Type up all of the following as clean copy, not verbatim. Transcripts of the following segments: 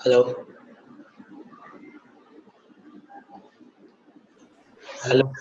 Hello, hello.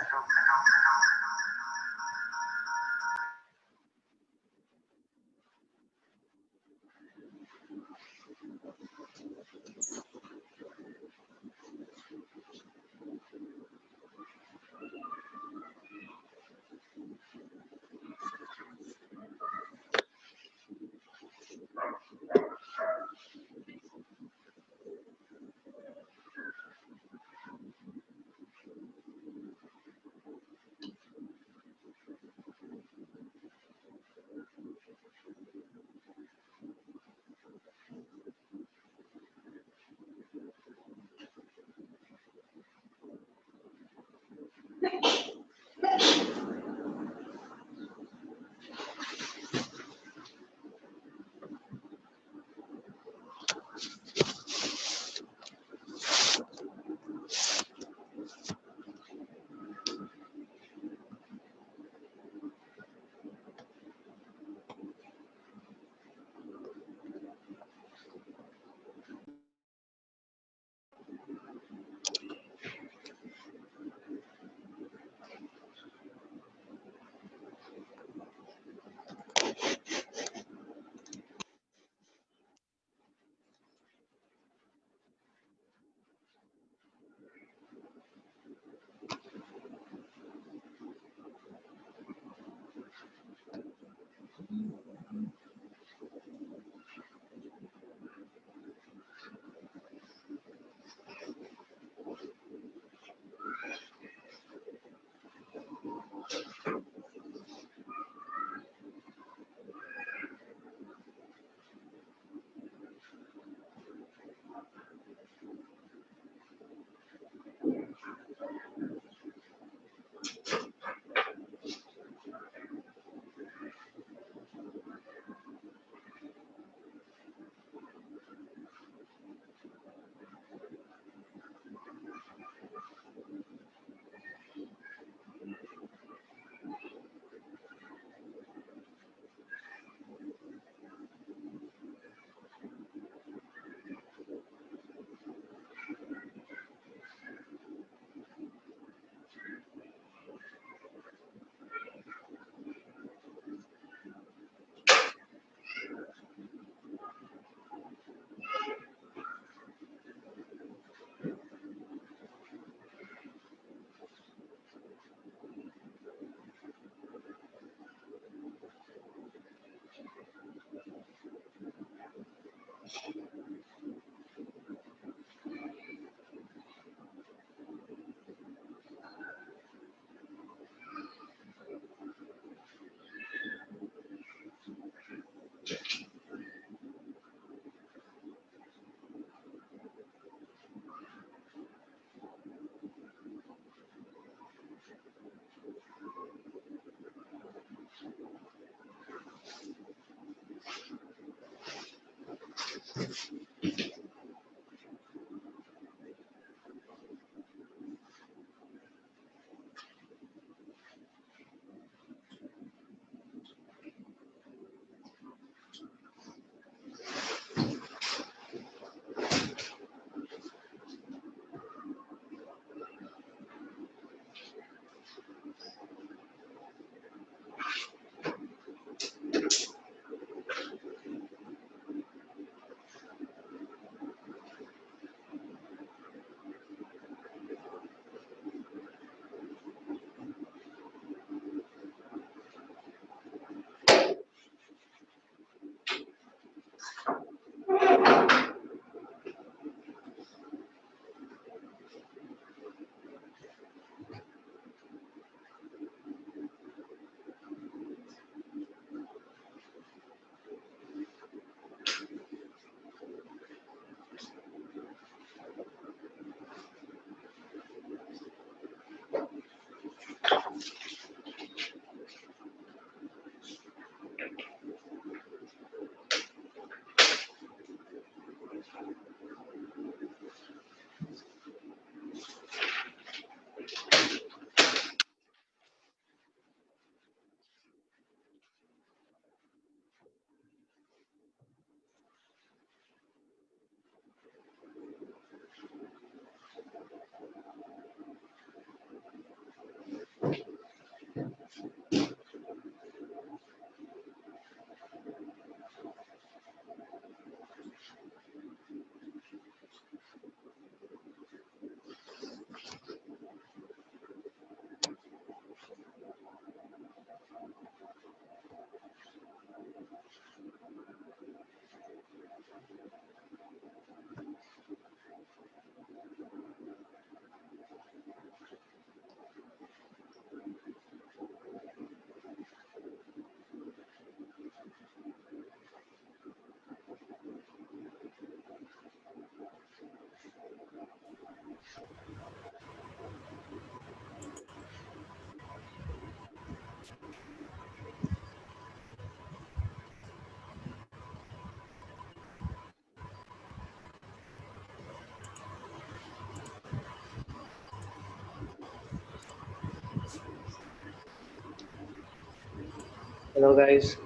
Hello guys,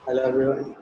hello everyone.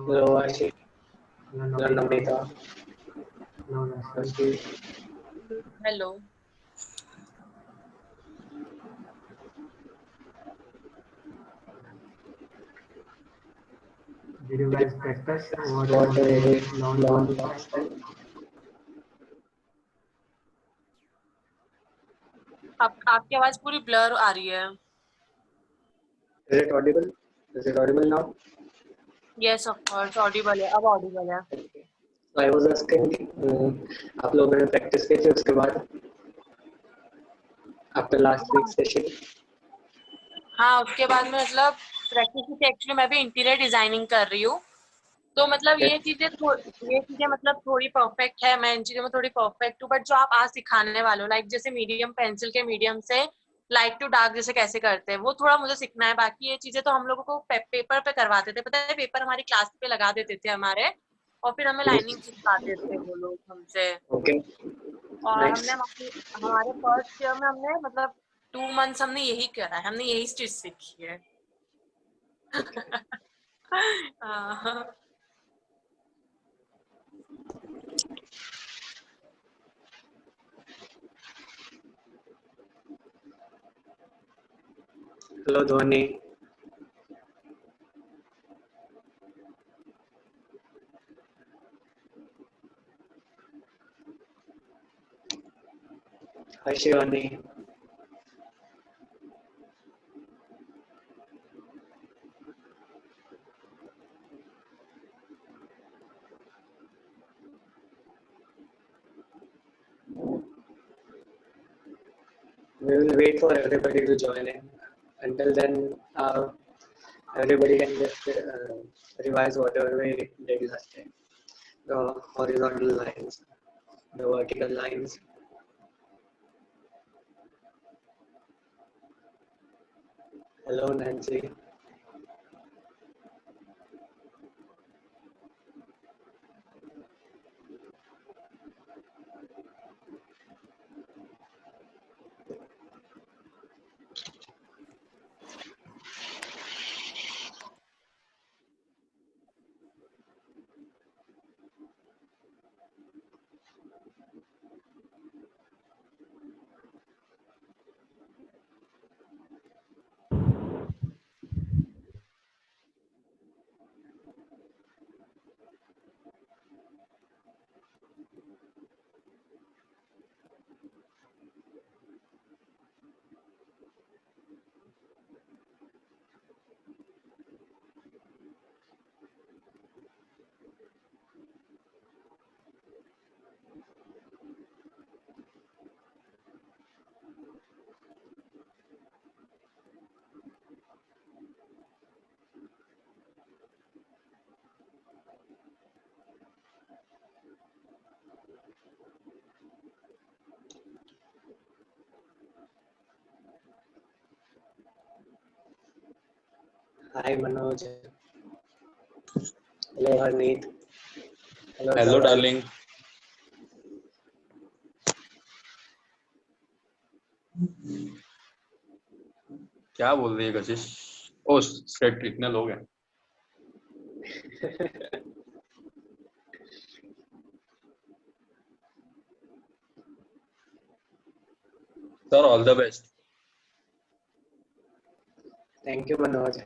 Hello Ashi, hello Namrita, hello Steve. Hello. Did you guys practice what What you we learned learned last last time? time? आपकी आवाज पूरी blur आ रही है. Is it audible? Is it audible now? Yes, of course, audible है. अब audible है. Okay. So I was asking, आप लोगों ने practice की थी उसके बाद after last week's session? हाँ, उसके बाद में मतलब प्रैक्टिस की एक्चुअली मैं भी इंटीरियर डिजाइनिंग कर रही हूँ. तो मतलब Okay. ये चीजें मतलब थोड़ी परफेक्ट है. मैं इन चीजों में थोड़ी परफेक्ट हूँ. बट जो आप आज सिखाने वाले हो, लाइक जैसे मीडियम पेंसिल के मीडियम से लाइट टू डार्क जैसे कैसे करते हैं, वो थोड़ा मुझे सीखना है. बाकी ये चीजें तो हम लोगों को पेपर पे करवाते थे. पता है, पेपर हमारी क्लास पे लगा देते थे हमारे, और फिर हमें लाइनिंग Yes. चिपकाते थे वो लोग हमसे. Okay. और हमने Nice. हमारे फर्स्ट ईयर में हमने मतलब 2 मंथ्स हमने यही करा है. हमने यही चीज सीखी है. हाँ. Hello Dhwani. Hi Shivani. We will wait for everybody to join in. Until then, everybody can just revise whatever we did last time. The horizontal lines, the vertical lines. Hello Nancy. Hi Manoj. Hello Harneet. Hello hello Dhaval. Darling. क्या बोल रही है कशिश? ओ set इतने लोग हैं। Sir all the best. Thank you Manoj.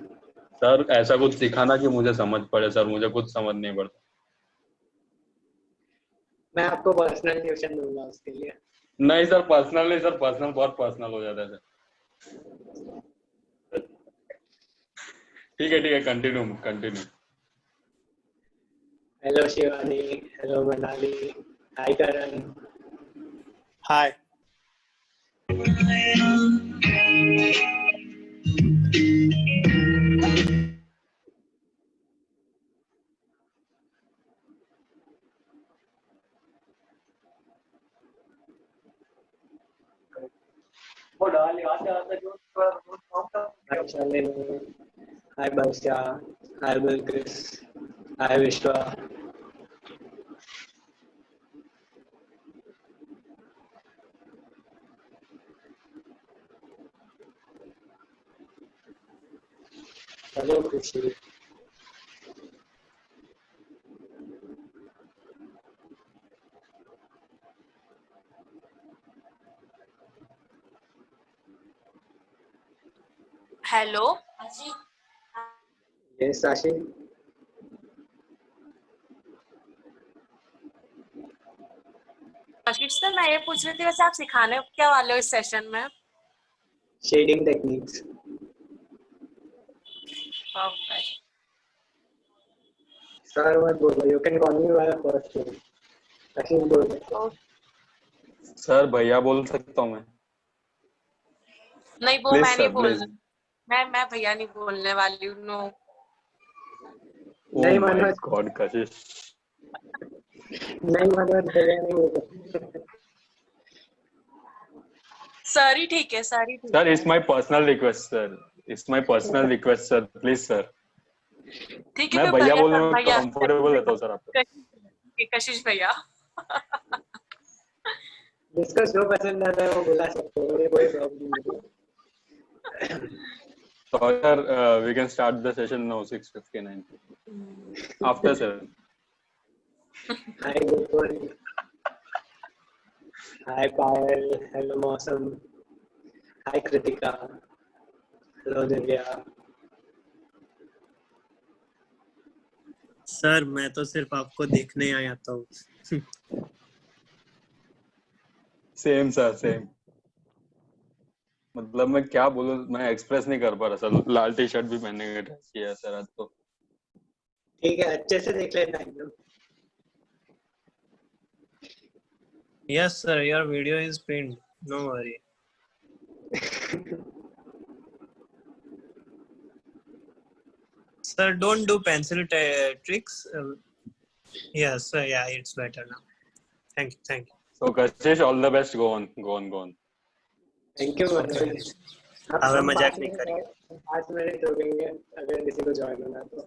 Sir ऐसा कुछ सिखाना कि मुझे समझ पड़े। सर मुझे कुछ समझ नहीं पड़ता। मैं आपको पर्सनल ट्यूशन दूंगा उसके लिए। नहीं सर, पर्सनल नहीं सर, पर्सनल बहुत पर्सनल हो जाता है सर। ठीक है continue continue. Hello Shivani. Hello Manali. Hi Karan. Hi. Hi Shalini. Hi Bharsha. Hi Bilkis. Hi Vishwa. Hello Khushi. Hello Yes Sashi. आशीष सर, मैं ये पूछ रही थी वैसे आप सिखाने क्या वाले हो इस सेशन में? Shading techniques. परफेक्ट। Sir मत बोलो. You can call me by the first name. Ashish बोलो. सर भैया बोल सकता हूँ मैं? नहीं, वो प्लीज मैं नहीं सर बोल प्लीज। मैं भैया नहीं बोलने वाली हूँ। नो। ओ नहीं माय मनोज. गॉड कशिश। नहीं मनोज भैया नहीं बोलो. सर ही ठीक है, सर ही ठीक सर है। It's my personal request sir, it's my personal request sir, please sir. ठीक है मैं फिर भैया भैया बोलने सर, में भैया कंफर्टेबल रहता हूँ सर आपको। कशिश भैया। जिसको जो पसंद आता है वो बुला सकते हो. मुझे कोई प्रॉब्लम नहीं है. So sir, we can start the session now 6:59. After sir. Hi Gopal. Hi Payal. Hello Mosam. Hi Kritika. Hello Divya. Sir मैं तो सिर्फ आपको देखने आया था. Same sir same. मतलब मैं क्या बोलूं, मैं एक्सप्रेस नहीं कर पा रहा सर। लाल टी शर्ट भी पहनने का ट्राई किया सर आज तो। ठीक है, अच्छे से देख लेना एकदम. Yes sir, your video is pinned. No worry. Sir, don't do pencil tricks. Yes sir, yeah, it's better now. Thank you, thank you. So Kashish, all the best. Go on, go on, go on. Thank you Manoj. अब हम मजाक 5 नहीं minute करेंगे. और 5 minute रुकेंगे अगर किसी को ज्वाइन होना तो.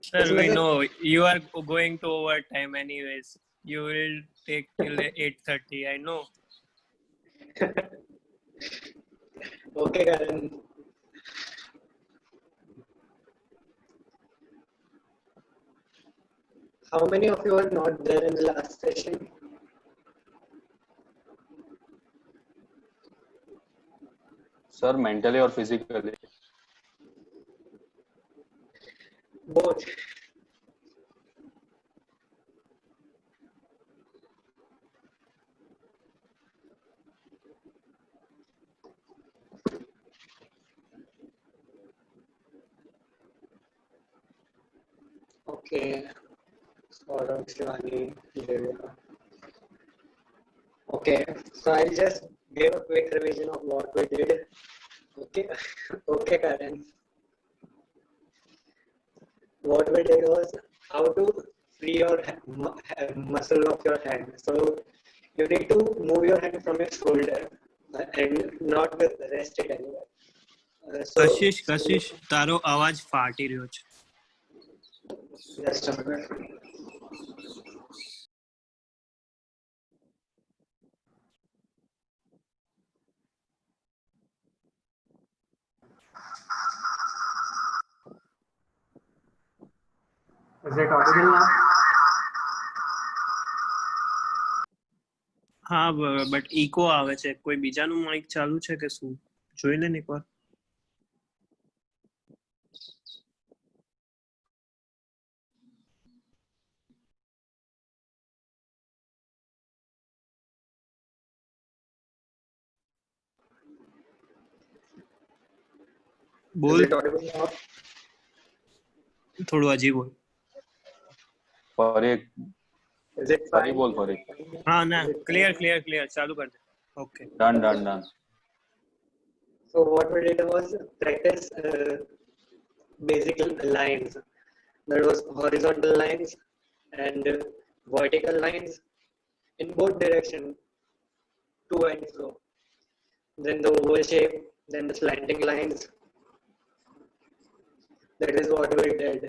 Sir, इसमें we से know you are going to overtime anyways. You will take till 8:30. I know. Okay Karan. How many of you are not there in the last session? Sir, mentally or physically? Both. Okay. Saurabh, Shivani, Divya. Okay, so I'll just give a quick revision of what we did. Okay, okay, Karen. What we did was how to free your muscle of your hand. So you need to move your hand from your shoulder and not rest it anywhere. So Kashish તારો અવાજ ફાટી રહ્યો છે. just a minute. Is it audible now? હા but eco આવે છે. કોઈ બીજાનું માઇક ચાલુ છે કે શું? જોઈ લે ને એકવાર. બોલ. Is it audible now? થોડું હજી બોલ. ફરી Is it fine? બોલ ફરી. હા ના ક્લિયર ચાલુ કર દે. Okay. Done. So what we did was practice basic lines. That was horizontal lines and vertical lines in both direction, to and fro. Then the oval shape, then the slanting lines. That is what we did.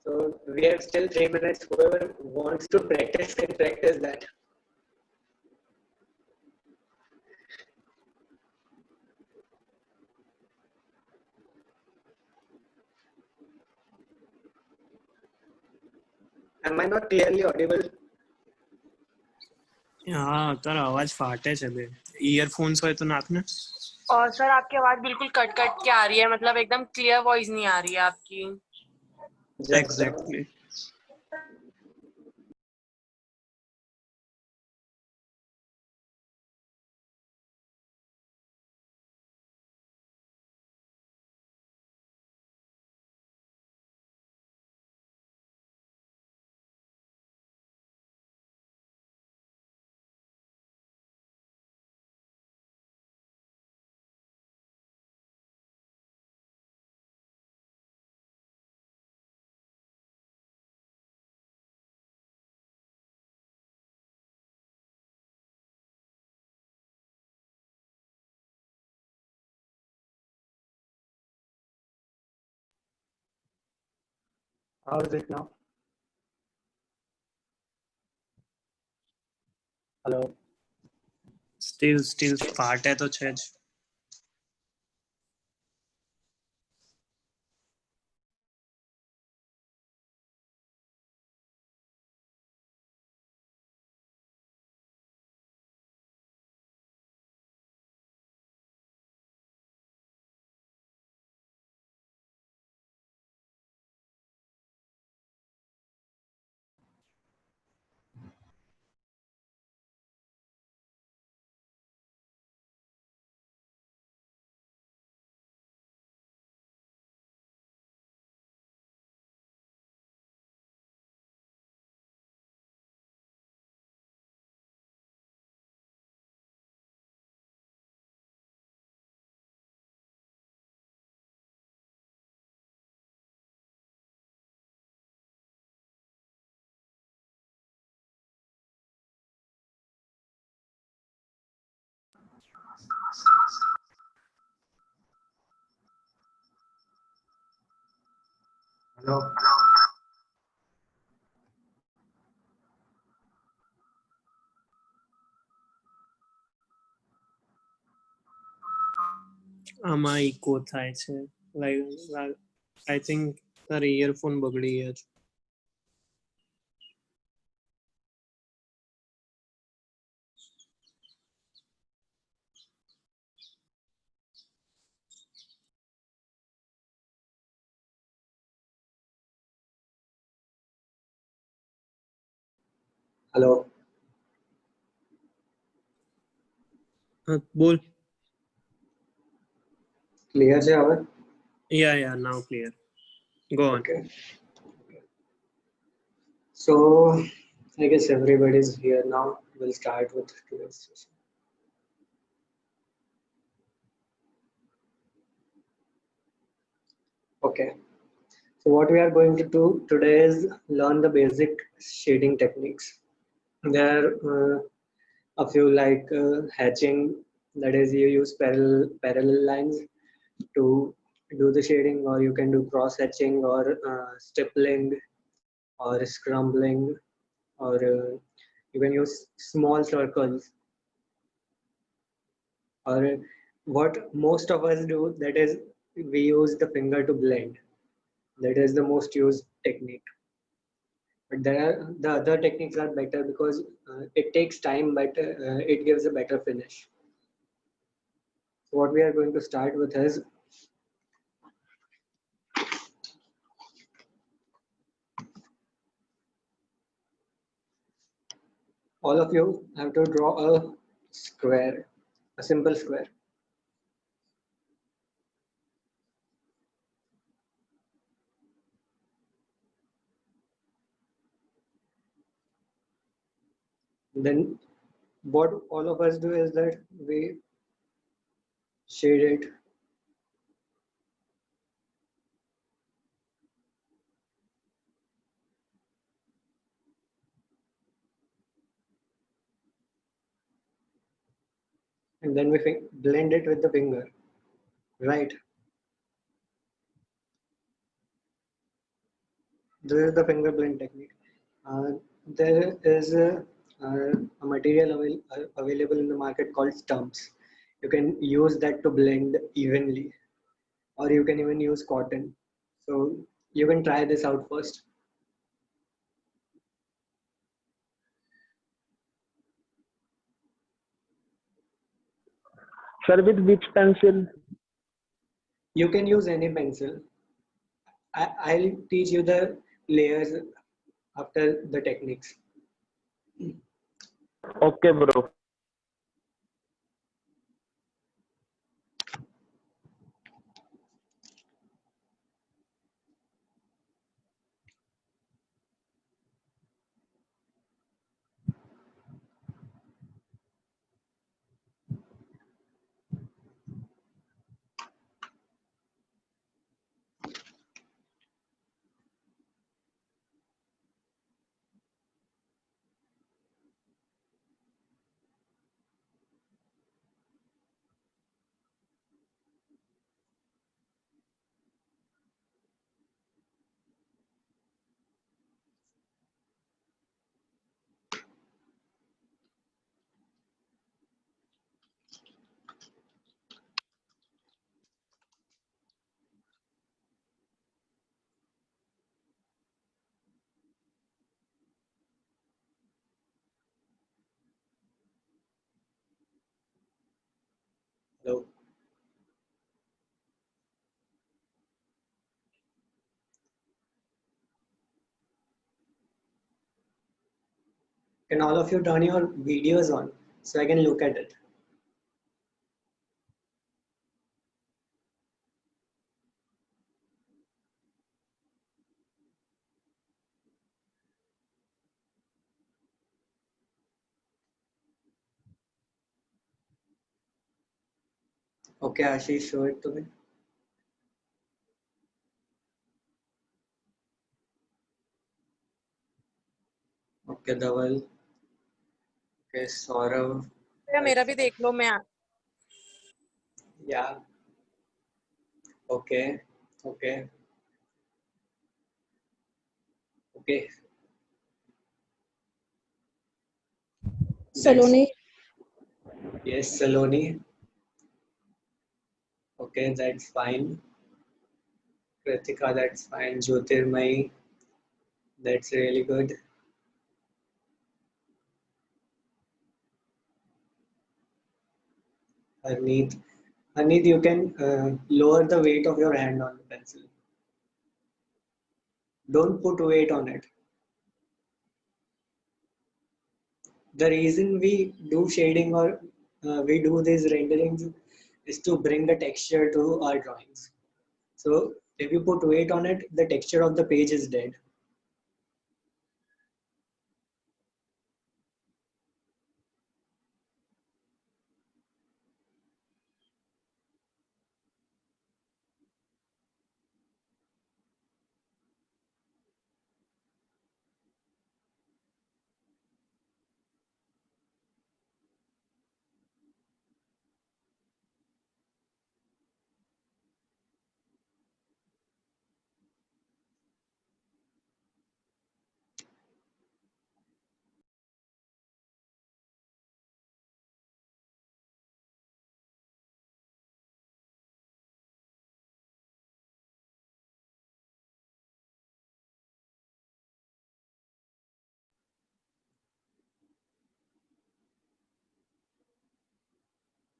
So we have still 3 minutes. Whoever wants to practice can practice that. Am I not clearly audible? હા તારો અવાજ ફાટે છે બે. Earphones હોય તો નાખ ને. और सर आपकी आवाज बिल्कुल कट के आ रही है, मतलब एकदम क्लियर वॉइस नहीं आ रही है आपकी. Exactly. How is it now? Hello. Still ફાટે તો છે જ. Hello. આમાં ઇકો થાય છે. લાઈક આઈ થિંક તારે ઇયરફોન બગડી ગયા છે. Hello. હા બોલ. Clear છે હવે? Yeah, now clear. Go on. Okay. So I guess everybody's here now. We'll start with today's session. Okay. So what we are going to do today is learn the basic shading techniques. There are a few like hatching, that is you use parallel lines to do the shading, or you can do cross hatching or stippling or scrambling, or you can use small circles, or what most of us do, that is we use the finger to blend. That is the most used technique. But there are the other techniques are better because it takes time, but it gives a better finish. So what we are going to start with is, all of you have to draw a square, a simple square. Then what all of us do is that we shade it. And then we blend it with the finger, right? This is the finger blend technique. There is a material available in the market called stumps. You can use that to blend evenly, or you can even use cotton. So you can try this out first. Sir, with which pencil? You can use any pencil. I'll teach you the layers after the techniques. Okay, bro. Hello. Can all of you turn your videos on so I can look at it? Okay, Ashish, show it to me. Okay, Dhaval. Okay, Saurav. मेरा भी देख लो मैं Yeah. Okay. Okay. Okay. Saloni. Yes, Saloni. Okay, that's fine. Kritika, that's fine. Jyotirmai, that's really good. Harneet. Harneet, you can lower the weight of your hand on the pencil. Don't put weight on it. The reason we do shading or we do these renderings is to bring the texture to our drawings. So if you put weight on it, the texture of the page is dead.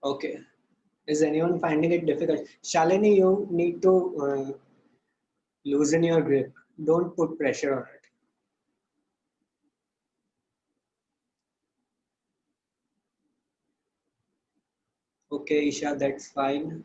Okay. Is anyone finding it difficult? Shalini, you need to loosen your grip. Don't put pressure on it. Okay, Isha, that's fine.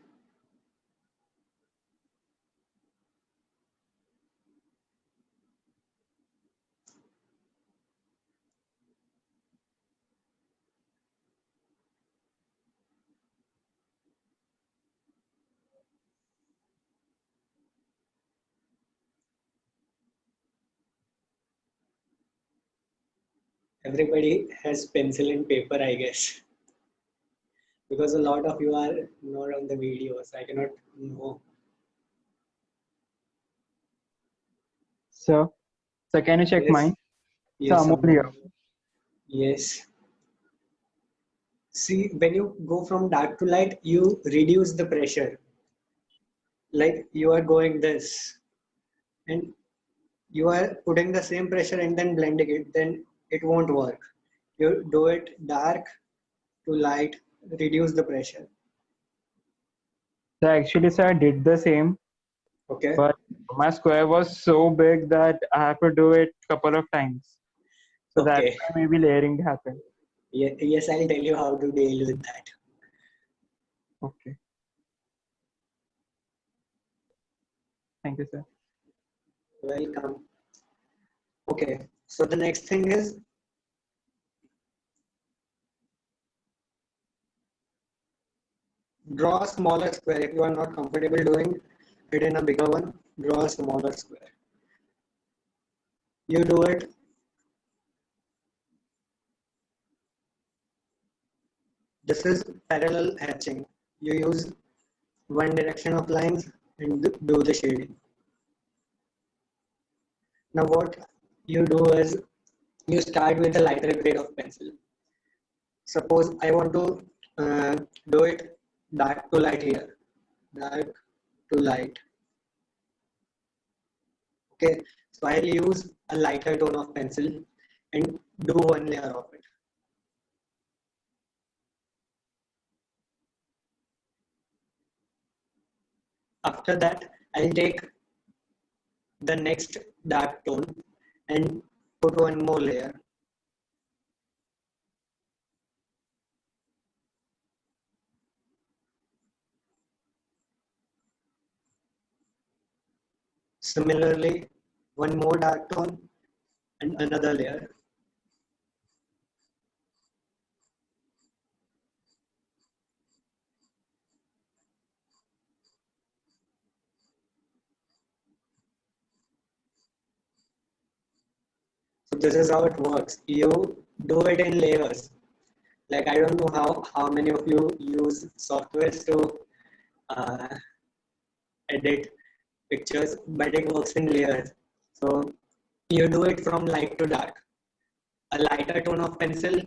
Everybody has pencil and paper, I guess, because a lot of you are not on the videos. I cannot know. Sir, sir, can you check Yes, mine? Sir, yes, Amol Amol. here. Yes. See, when you go from dark to light, you reduce the pressure. Like you are going this, and you are putting the same pressure and then blending it, then it won't work. You do it dark to light, reduce the pressure. So actually, sir, I did the same, Okay. but my square was so big that I have to do it couple of times. So that's Okay. why maybe layering happened. Yes, I'll tell you how to deal with that. Okay. Thank you, sir. Welcome. Okay. So the next thing is draw a smaller square. If you are not comfortable doing it in a bigger one, draw a smaller square. You do it. This is parallel hatching. You use one direction of lines and do the shading. Now what you do is you start with a lighter grade of pencil. Suppose I want to do it dark to light here. Dark to light. Okay, so I'll use a lighter tone of pencil and do one layer of it. After that, I'll take the next dark tone and put one more layer. Similarly, one more dark tone and another layer. So this is how it works. You do it in layers. Like I don't know how many of you use softwares to uh, edit pictures, but it works in layers. So you do it from light to dark. A lighter tone of pencil,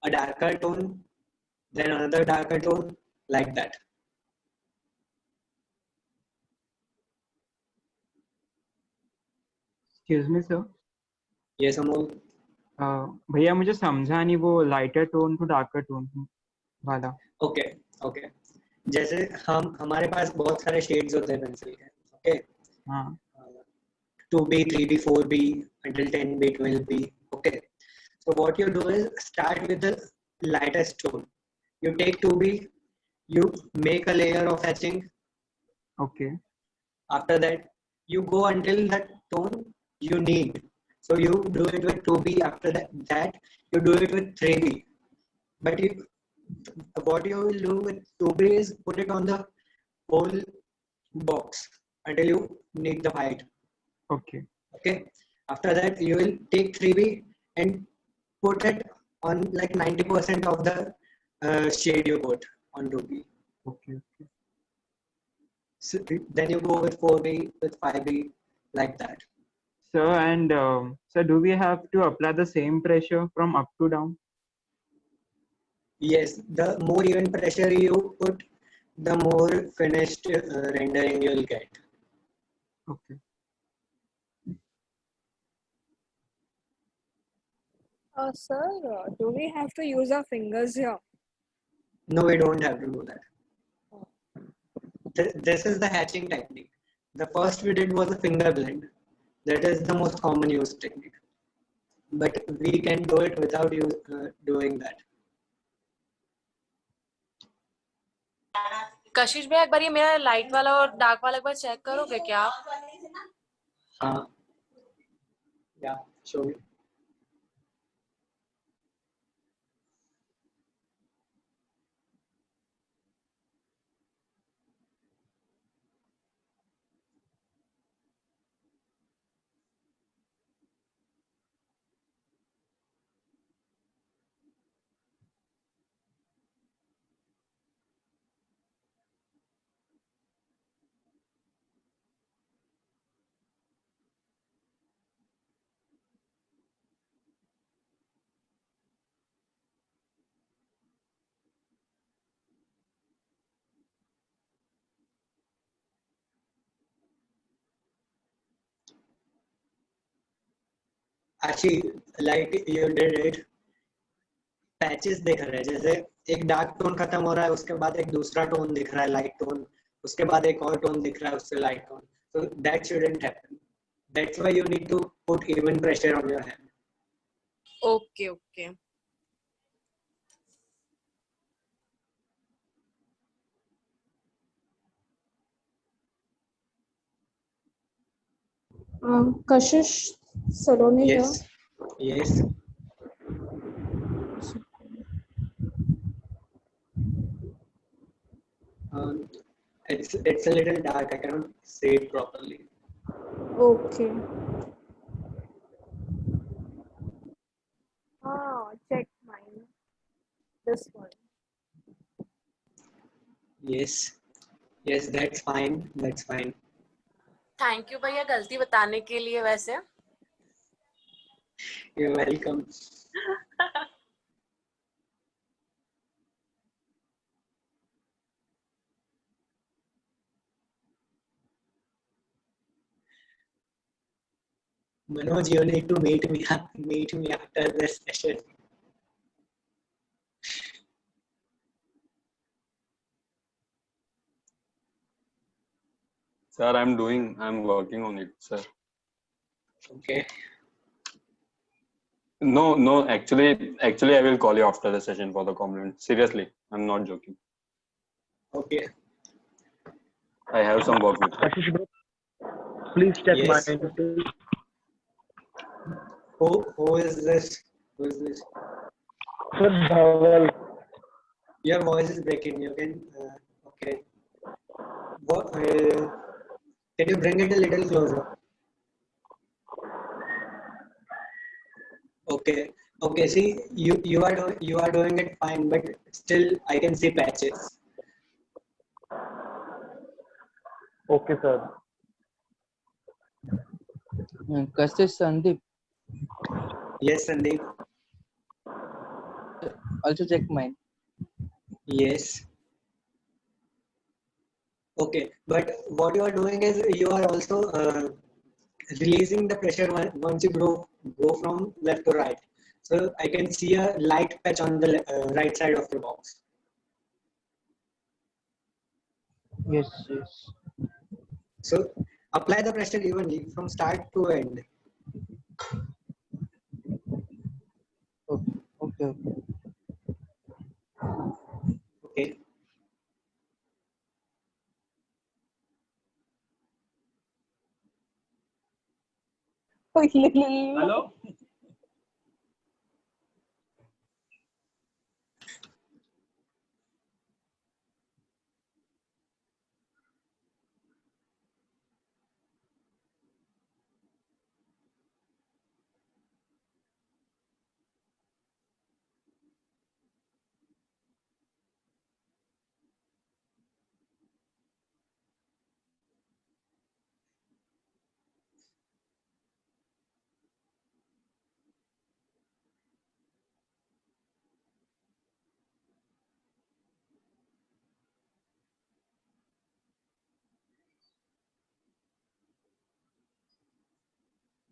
a darker tone, then another darker tone, like that. Excuse me, sir. Yes, Amol. भैया मुझे समझा नहीं वो lighter tone to darker tone वाला. Okay okay. जैसे हमारे पास बहुत सारे शेड्स होते हैं पेंसिल के. ओके. हाँ. 2B, 3B, 4B until 10B, 12B. Okay. So what you do is start with the lightest tone. You take 2B, you make a layer of etching. Okay. After that, you go until that tone you need. So you do it with 2B. After that you do it with 3B. But what you will do with 2B is put it on the whole box until you need the white. Okay. Okay. After that, you will take 3B and put it on like 90% of the shade you put on 2B. Okay. Okay. So then you go with 4B, with 5B, like that. Sir, and sir, do we have to apply the same pressure from up to down? Yes, the more even pressure you put, the more finished rendering you'll get. Okay. Sir, do we have to use our fingers here? No, we don't have to do that. This is the hatching technique. The first we did was a finger blend. That is the most common used technique. But we can do it without doing that. कशिश भैया एक बार ये मेरा light वाला और dark वाला एक बार check करोगे क्या आप? हाँ, yeah, show me. Actually, like you did it, patches दिख रहे हैं, जैसे एक डार्क टोन खत्म हो रहा है, उसके बाद एक दूसरा टोन दिख रहा है लाइट टोन, उसके बाद एक और टोन दिख रहा है उससे light tone. So that shouldn't happen. That's why you need to put even pressure on your hand. Okay, okay. Kashish Saloni Yes, yes. It's a little dark. I cannot see it properly. Okay. Check mine. This one. Yes, yes, that's fine. That's fine. Thank you भैया गलती बताने के लिए. वैसे You're welcome. Manoj, you need to meet me after this session. Sir, I'm working on it, sir. Okay. No, actually, I will call you after the session for the compliment. Seriously, I'm not joking. Okay. I have some work with you. Ashish bro, please check Yes. mine. Please. Who is this? Who is this? Sir Dhaval. Your voice is breaking. You can. Okay. What? Can you bring it a little closer? Okay. Okay. See, you are doing it fine, but still I can see patches. Okay, sir. Kashish Sandeep, Yes, Sandeep. also check mine. Yes. Okay, but what you are doing is you are also releasing the pressure once you go from left to right. So I can see a light patch on the right side of the box. Yes. So apply the pressure evenly from start to end. Okay. Okay. Hello.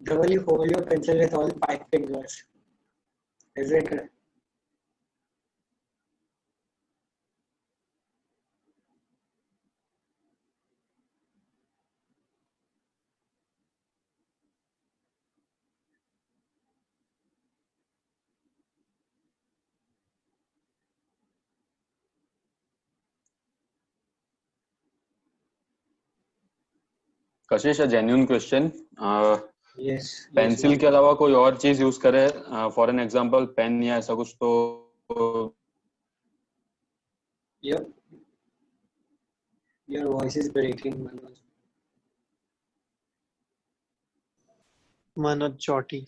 Double you hold your pencil with all 5 fingers. Is it? Kashish, a genuine question. Yes. Pencil के अलावा कोई और चीज use करे, for an example pen या ऐसा कुछ, तो Your voice is breaking, Manoj. Manoj Choti.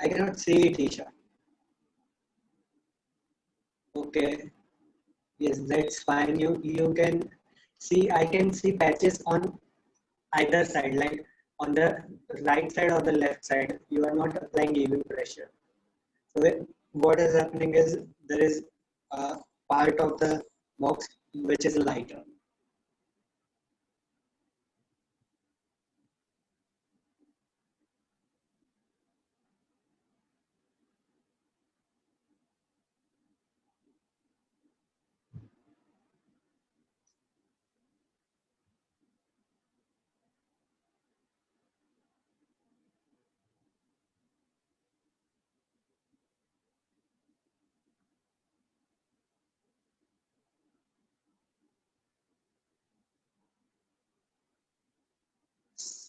I cannot see it, Isha. Okay. Yes, that's fine. You can see. I can see patches on either side, like on the right side or the left side. You are not applying even pressure. So what is happening is there is a part of the box which is lighter.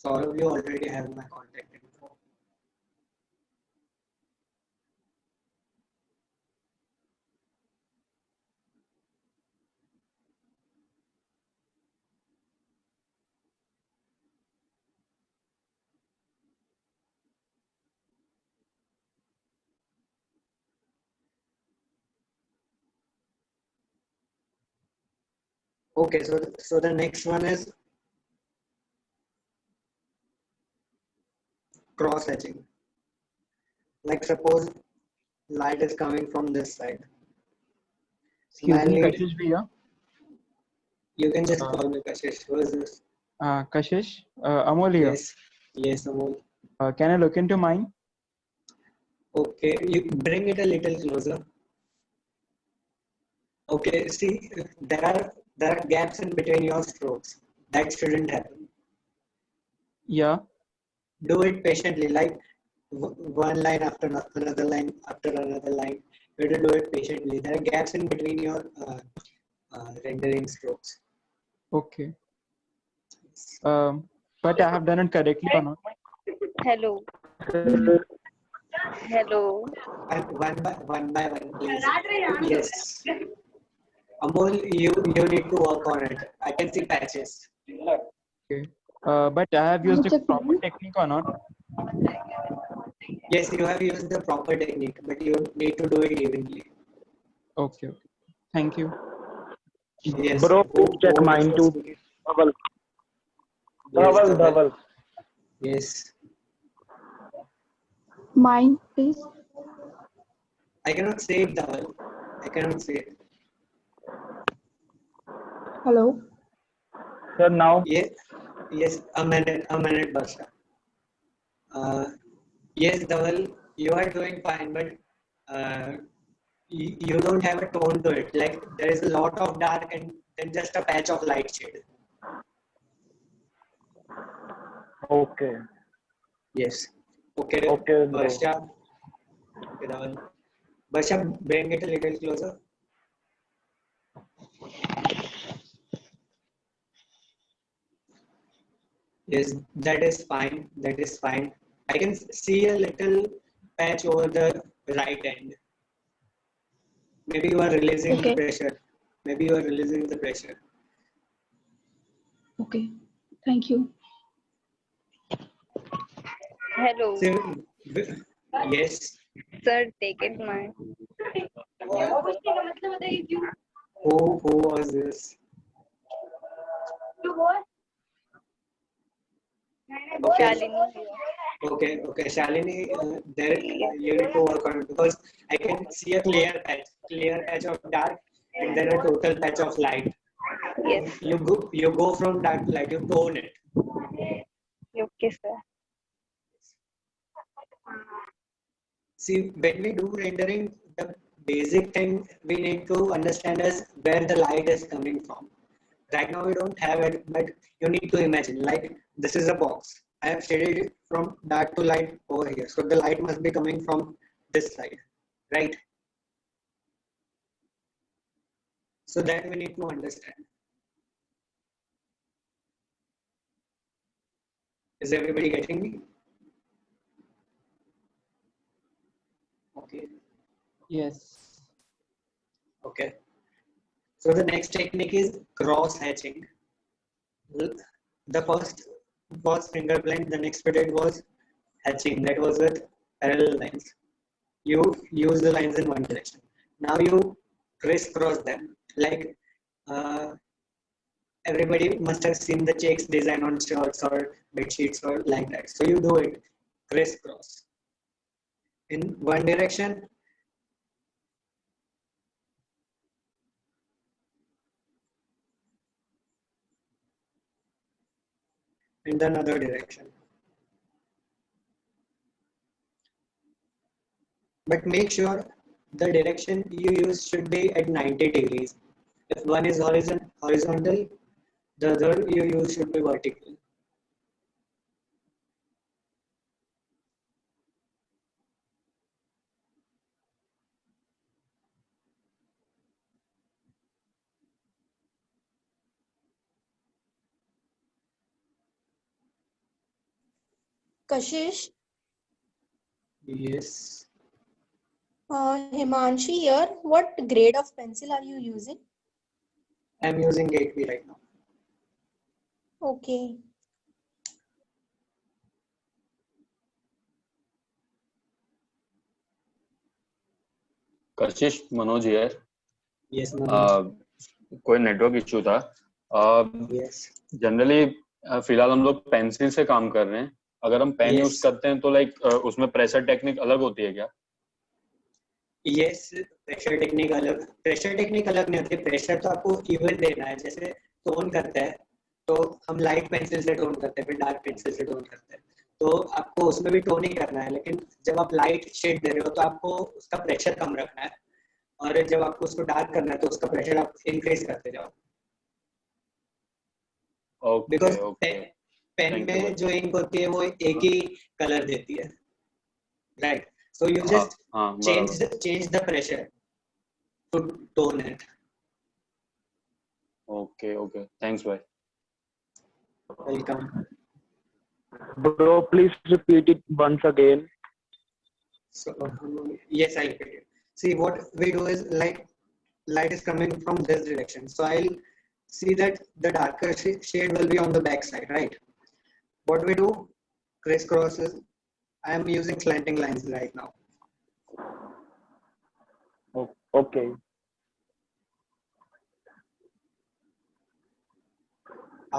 Saurav, you already have my contact info. Okay, so the next one is cross hatching. Like suppose light is coming from this side. Excuse me, Manually, Kashish bhaiya. you can just call me Kashish. Who is this? Kashish, Amol here. Yes, Amol. Can I look into mine? Okay, you bring it a little closer. Okay, see, there are gaps in between your strokes. That shouldn't happen. Yeah. Do it patiently, like one line after another line after another line. You have to do it patiently. There are gaps in between your rendering strokes. Okay. But I have done it correctly or not? Hello. Hello. One by one, please. Yes. Amol, you need to work on it. I can see patches. Okay. But I have used the proper technique or not? Yes, you have used the proper technique, but you need to do it evenly. Okay. Thank you. Yes. Bro, please check mine too. Dhaval. Dhaval. Yes. Mine, please. I cannot say it, Dhaval. I cannot say it. Hello. Sir, now. Yes. A minute, Barsha. Yes, Dhaval, you are doing fine, but you don't have a tone to it. Like there is a lot of dark and then just a patch of light shade. Okay. Yes. Okay. Okay, bro. Barsha. Okay, Dhaval. Barsha, bring it a little closer. Yes, that is fine. That is fine. I can see a little patch over the right end. Maybe you are releasing the pressure. Maybe you are releasing the pressure. Okay. Thank you. Hello. Yes. Sir, take it mine. Who was this? Shalini. Okay, Shalini, there you need to work on it because I can see a clear patch of dark, and then a total patch of light. Yes. You go from dark to light. You tone it. Okay, sir. See, when we do rendering, the basic thing we need to understand is where the light is coming from. Right now we don't have it, but you need to imagine like this is a box. I have shaded it from dark to light over here. So the light must be coming from this side, right? So that we need to understand. Is everybody getting me? Okay. Yes. Okay. So the next technique is cross hatching. The first was finger blend, the next we did was hatching. That was with parallel lines. You use the lines in one direction. Now you crisscross them. Like everybody must have seen the checks design on shirts or bed sheets or like that. So you do it crisscross. In one direction, in the another direction. But make sure the direction you use should be at 90 degrees. If one is horizontal, the other you use should be vertical. Kashish, Yes. Himanshi here. What grade of pencil are you using? I'm using 8B right now. Okay. कशिश मनोज यार Yes, Manoj. कोई network issue था Yes. Generally फिलहाल हम लोग pencil से काम कर रहे हैं अगर हम पेन Yes. यूज करते हैं तो लाइक उसमें प्रेशर टेक्निक अलग होती है क्या Yes, प्रेशर टेक्निक अलग नहीं होती. प्रेशर तो आपको इवन देना है. जैसे टोन करते हैं तो हम लाइट पेंसिल से टोन करते हैं, फिर डार्क पेंसिल से टोन करते हैं. तो आपको उसमें भी टोन ही करना है, लेकिन जब आप लाइट शेड दे रहे हो तो आपको उसका प्रेशर कम रखना है, और जब आपको उसको डार्क करना है तो उसका प्रेशर आप इंक्रीज करते जाओ. बिकॉज पेन में जो इंक होती है वो एक ही कलर देती है, right? So you just change the pressure to tone it. Okay, thanks, bye. Welcome. Bro, please repeat it once again. So yes, I'll repeat it. See, what we do is like light is coming from this direction, so I'll see that the darker shade will be on the back side, right? What we do, crisscrosses. I am using slanting lines right now. Okay.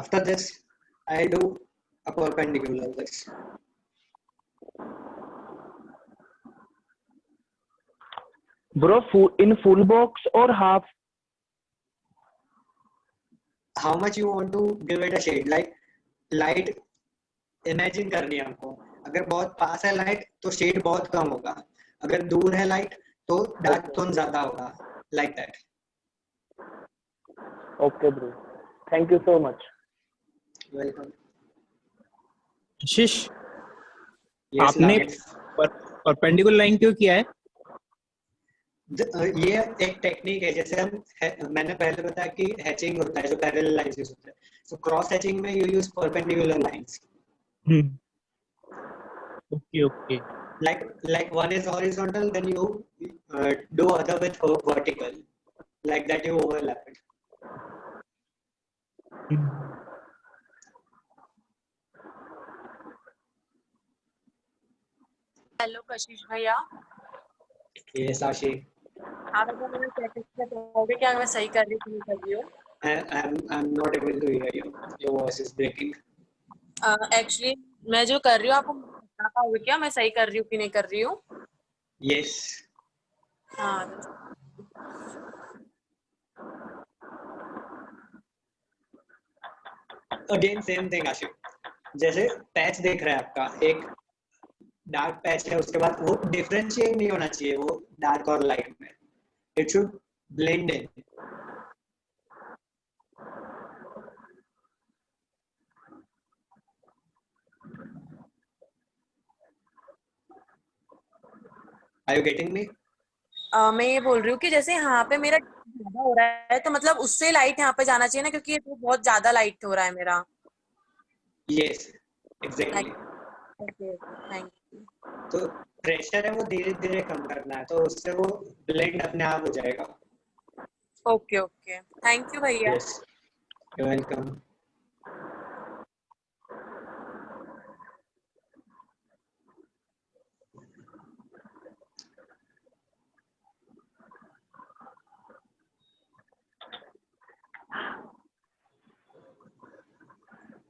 After this, I do a perpendicular this. Bro, in full box or half? How much you want to give it a shade? Like light imagine करनी है हमको. अगर बहुत पास है light तो shade बहुत कम होगा, अगर दूर है लाइट तो डार्क टोन ज्यादा होगा. Like that. Okay, bro. Thank you so much. Welcome. शिश, Yes, आपने Lalit. परपेंडिकुलर लाइन क्यों किया है? ये एक टेक्निक है. जैसे मैंने पहले बताया कि हैचिंग होता है जो पैरेलल लाइंस यूज होता है. सो क्रॉस हैचिंग में you use perpendicular lines. Okay. Like one is horizontal, then you do other with vertical. Like that you overlap it. Hello कशिश भैया. Yes, Ashi. आप अगर मुझे प्रैक्टिस बताओगे क्या मैं सही कर रही हूँ कि नहीं कर रही हूँ? I'm not able to hear you. Your voice is breaking. Actually मैं जो कर रही हूँ आपको बता पाओगे क्या मैं सही कर रही हूँ कि नहीं कर रही हूँ? Yes. हाँ. Again same thing, Ashi. जैसे पैच देख रहे हैं आपका, एक डार्क पैच है, उसके बाद वो डिफरेंशिएट नहीं होना चाहिए वो डार्क और लाइट में. It should blend in. Are you getting me? मैं ये बोल रही हूँ कि जैसे यहाँ पे मेरा ज्यादा हो रहा है तो मतलब उससे लाइट यहाँ पे जाना चाहिए ना, क्योंकि ये तो बहुत ज्यादा लाइट हो रहा है मेरा. Yes, exactly. Okay, thank you. तो प्रेशर है वो धीरे धीरे कम करना है, तो उससे वो ब्लेंड अपने आप हो जाएगा. ओके ओके, थैंक यू भैया. Yes, you're welcome.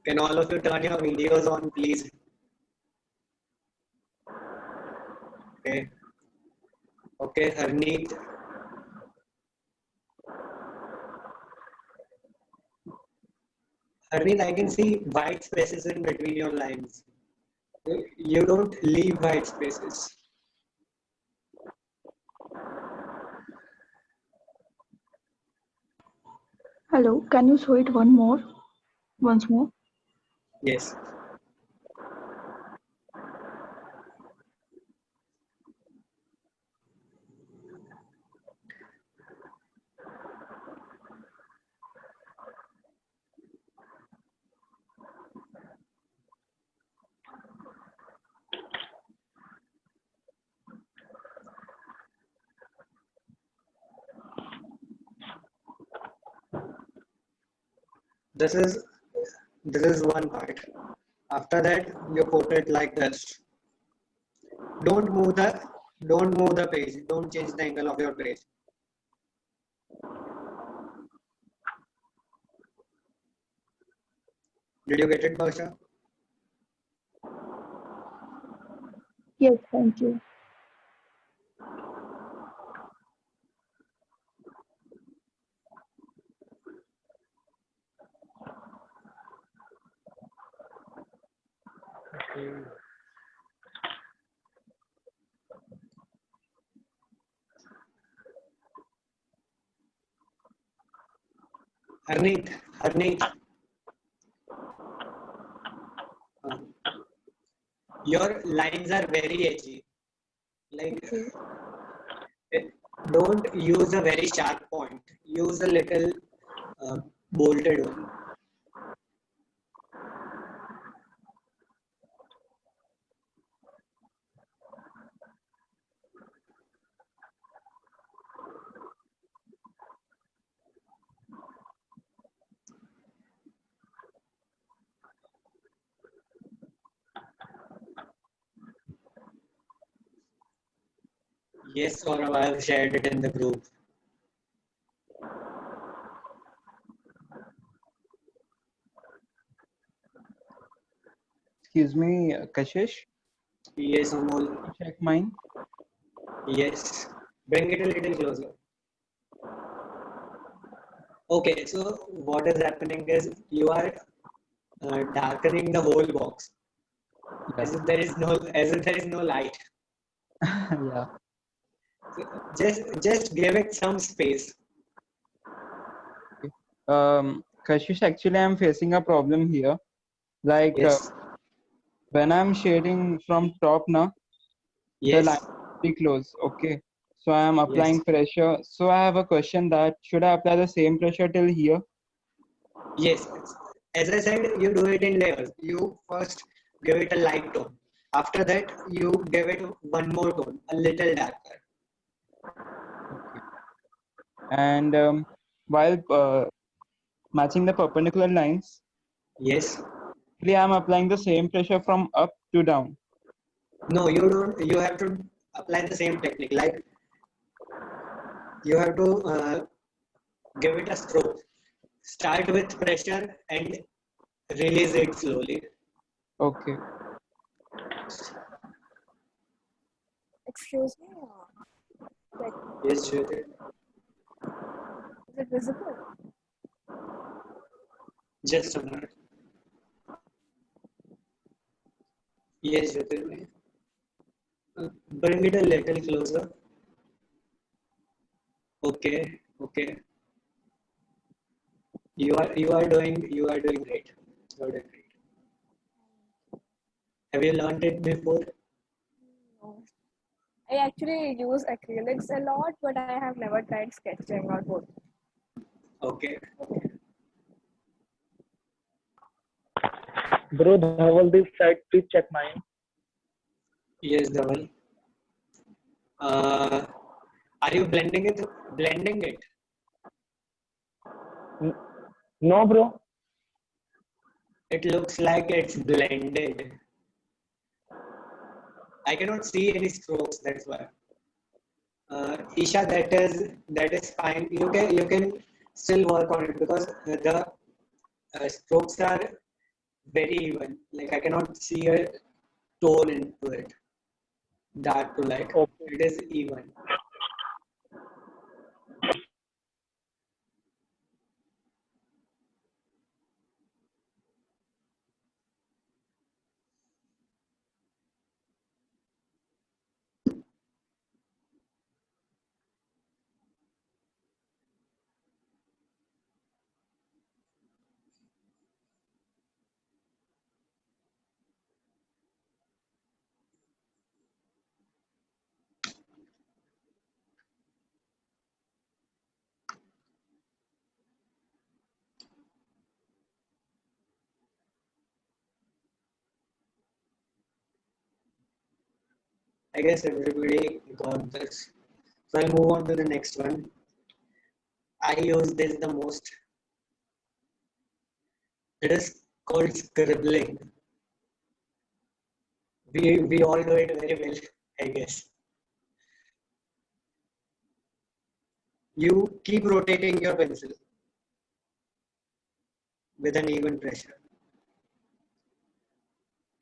Can all of you turn your videos on, please? Okay. Okay, Harneet. Harneet, I can see white spaces in between your lines. You don't leave white spaces. Hello, can you show it once more? Yes. This is one part. After that, you put it like this. Don't move the page. Don't change the angle of your page. Did you get it, Barsha? Yes, thank you. Harneet. Your lines are very edgy. Like, don't use a very sharp point. Use a little bolted one. Yes, Saurav, I have shared it in the group. Excuse me, Kashish. Yes, Amol. Check mine. Yes. Bring it a little closer. Okay, so what is happening is you are darkening the whole box. As if there is no light. Yeah. Just give it some space. Kashish, actually, I'm facing a problem here. Like, Yes. when I'm shading from top now, the Yes. line is pretty close. Okay. So I am applying Yes. pressure. So I have a question that should I apply the same pressure till here? Yes. As I said, you do it in layers. You first give it a light tone. After that, you give it one more tone, a little darker. And while matching the perpendicular lines, Yes. actually I'm applying the same pressure from up to down. No, you don't. You have to apply the same technique. Like, you have to give it a stroke. Start with pressure and release it slowly. Okay. Excuse me. Yes, Jyoti. Is it visible? Just a minute. Yes, Jyoti. Bring it a little closer. Okay. You are doing great. You are doing great. Have you learned it before? No. I actually use acrylics a lot, but I have never tried sketching or both. Okay. Bro, Dhaval this side, please check mine. Yes, Dhaval. Are you blending it? Blending it? No, bro. It looks like it's blended. I cannot see any strokes. That's why. Isha, that is fine. You can still work on it because the strokes are very even. Like I cannot see a tone into it. Dark to light. Okay. It is even. I guess everybody got this. So I'll move on to the next one. I use this the most. It is called scribbling. We all do it very well, I guess. You keep rotating your pencil with an even pressure.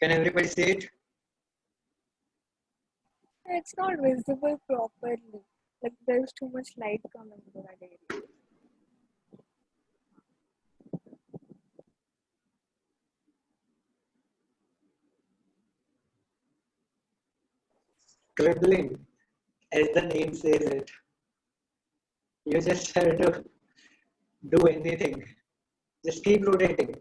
Can everybody see it? It's not visible properly. Like there's too much light coming to that area. Scribbling, as the name says it. You just have to do anything. Just keep rotating.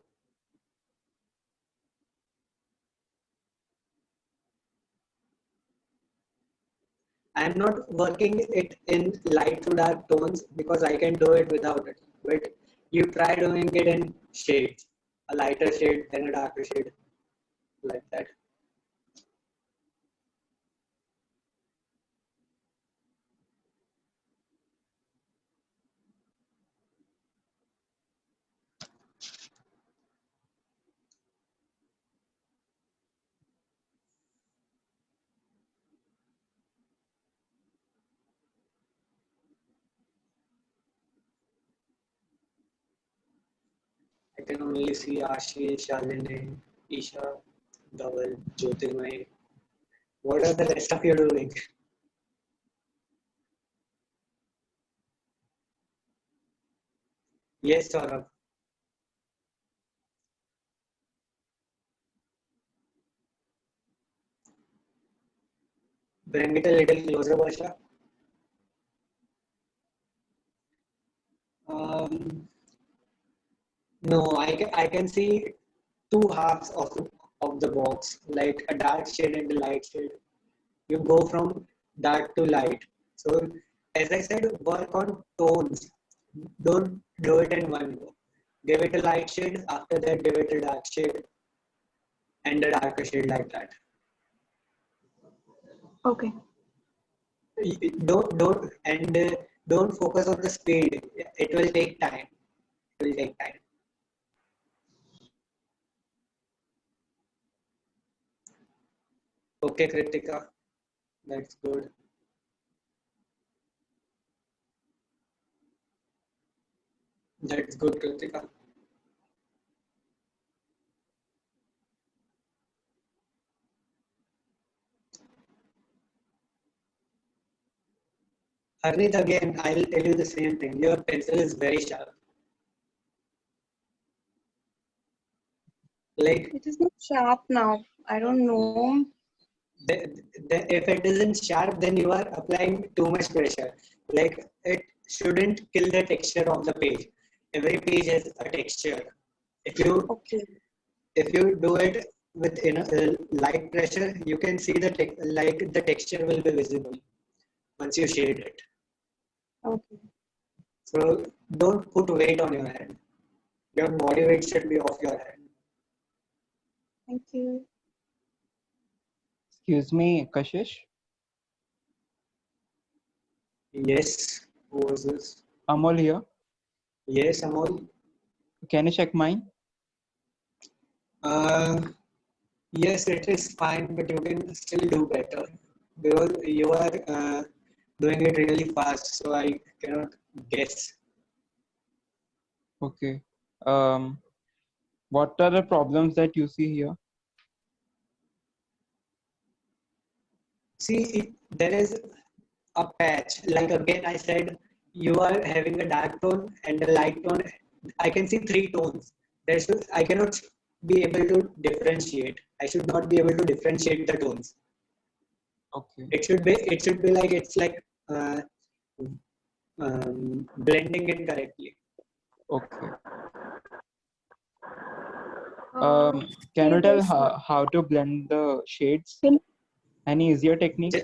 I am not working it in light to dark tones because I can do it without it. But you try doing it in shades, a lighter shade, then a darker shade, like that. I can only see Ashish, Shalini, Isha, Dhaval, Jyotirmay. What are the rest of you doing? Yes, Saurabh. Bring it a little closer, Basha. No, I can see two halves of the box, like a dark shade and a light shade. You go from dark to light. So, as I said, work on tones. Don't do it in one go. Give it a light shade, after that, give it a dark shade, and a darker shade like that. Okay. Don't focus on the speed. It will take time. It will take time. Okay, Kritika, that's good. That's good, Kritika. Harneet, again, I'll tell you the same thing. Your pencil is very sharp. Like, It is not sharp now. I don't know. if it isn't sharp, then you are applying too much pressure. Like, it shouldn't kill the texture of the page. Every page has a texture. If you Okay. if you do it with light pressure, you can see the the texture will be visible once you shade it. Okay. So don't put weight on your hand. Your body weight should be off your hand. Thank you. Excuse me, Kashish. Yes. Who was this? Amol here. Yes, Amol. Can you check mine? Yes, it is fine, but you can still do better because you are doing it really fast. So I cannot guess. Okay. What are the problems that you see here? See, there is a patch. Like again, I said you are having a dark tone and a light tone. I can see 3 tones. I cannot be able to differentiate. I should not be able to differentiate the tones. Okay. It should be like it's like blending in correctly. Okay. Can you tell how to blend the shades? Any easier technique?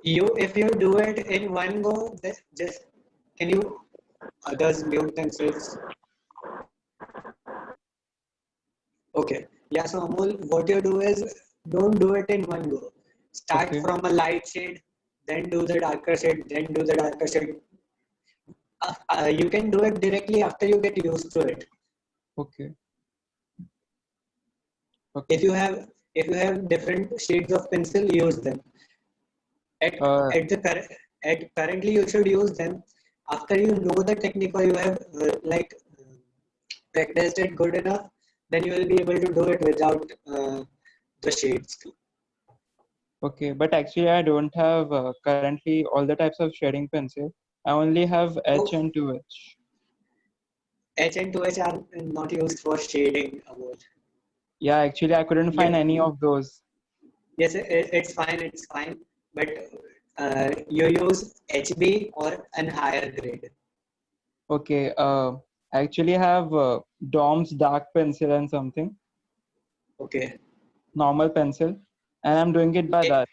If you do it in one go, just can you others mute themselves? Okay. Yeah. So Amol, what you do is don't do it in one go. Start Okay. from a light shade, then do the darker shade, then do the darker shade. You can do it directly after you get used to it. Okay. If you have different shades of pencil, use them. Currently you should use them. After you know the technique or you have practiced it good enough, then you will be able to do it without the shades too. Okay, but actually I don't have currently all the types of shading pencil. I only have H and 2H. H and 2H are not used for shading. Yeah, actually I couldn't find any of those. Yes, it's fine. It's fine. But you use HB or an higher grade. Okay, I actually have DOMS dark pencil and something. Okay. Normal pencil, and I'm doing it by that.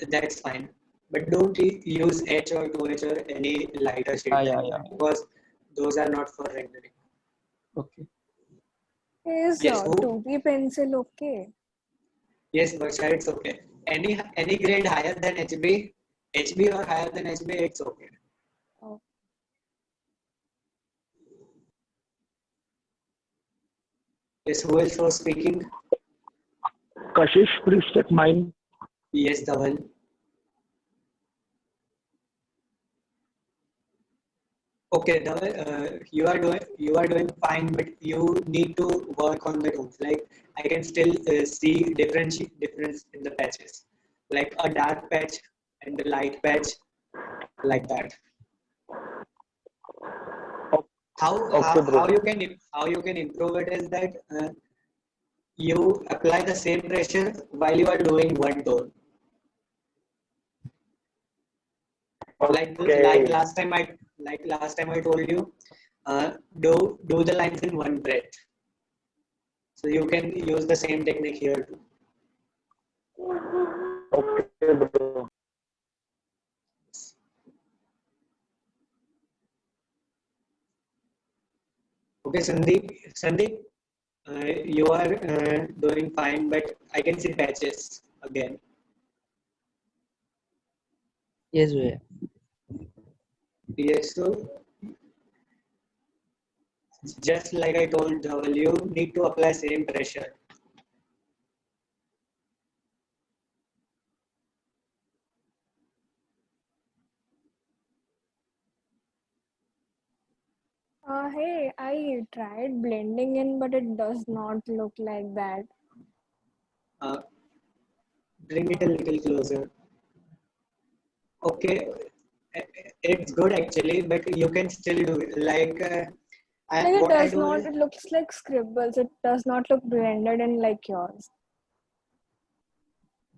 That's fine. But don't use H or 2H or any lighter shade because those are not for rendering. Okay. Is Yes, who? 2B pencil okay? Yes, Varsha, it's okay. Any grade higher than HB or higher than HB, it's okay. Oh. Yes, who else was speaking? Kashish, please check mine. Yes, Dhaval. Okay, Dhaval, you are doing fine, but you need to work on the tones. Like I can still see difference in the patches, like a dark patch and a light patch, like that. How you can improve it is that you apply the same pressure while you are doing one tone. Like last time I told you, do the lines in one breath. So you can use the same technique here too. Okay, bro. Okay, Sandeep, you are doing fine, but I can see patches again. Yes, Vijay. Yes, so just like I told Dhaval, you need to apply same pressure. Hey, I tried blending in, but it does not look like that. Bring it a little closer. Okay, it's good actually, but you can still do it. Like It does not. It looks like scribbles. It does not look blended in like yours.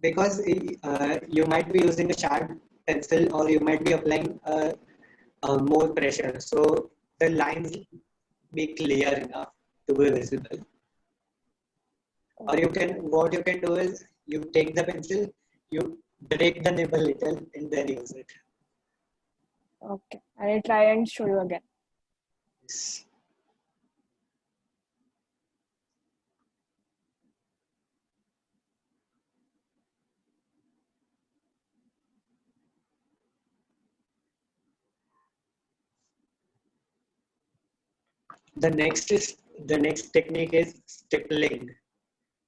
Because you might be using a sharp pencil or you might be applying more pressure. So the lines be clear enough to be visible. Or what you can do is you take the pencil, you break the nib a little and then use it. Okay. I'll try and show you again. Yes. The next technique is stippling.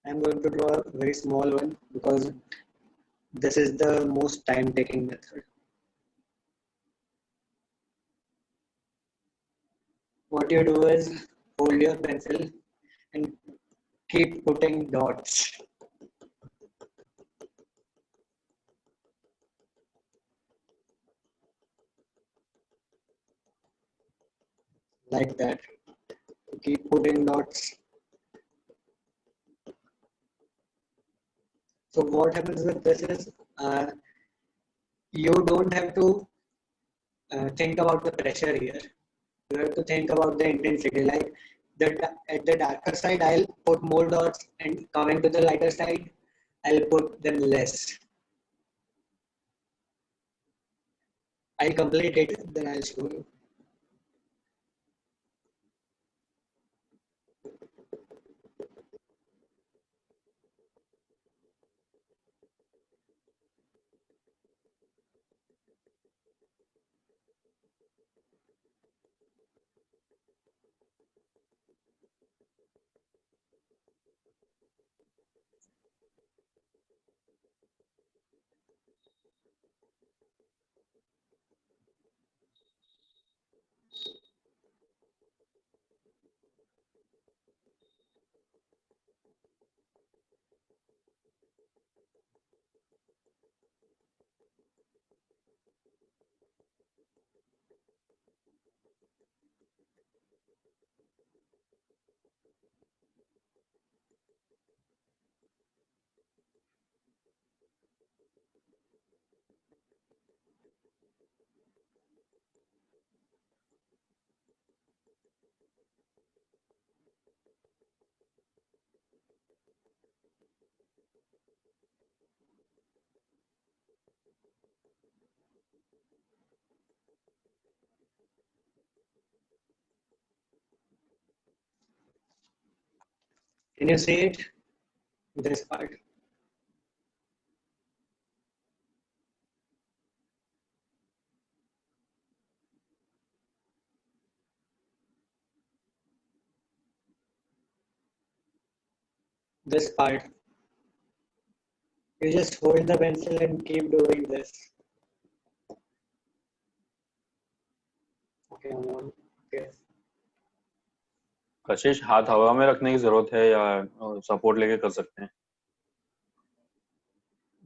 I'm going to draw a very small one because this is the most time-taking method. What you do is hold your pencil and keep putting dots. Like that. Keep putting dots. So what happens with this is you don't have to think about the pressure here. You have to think about the intensity. Like at the darker side, I'll put more dots, and coming to the lighter side, I'll put them less. I'll complete it, then I'll show you. Can you see it? This part. This part. You just hold the pencil and keep doing this. Okay, I'm on. Okay. कशिश हाथ हवा में रखने की जरूरत है या support लेके कर सकते हैं?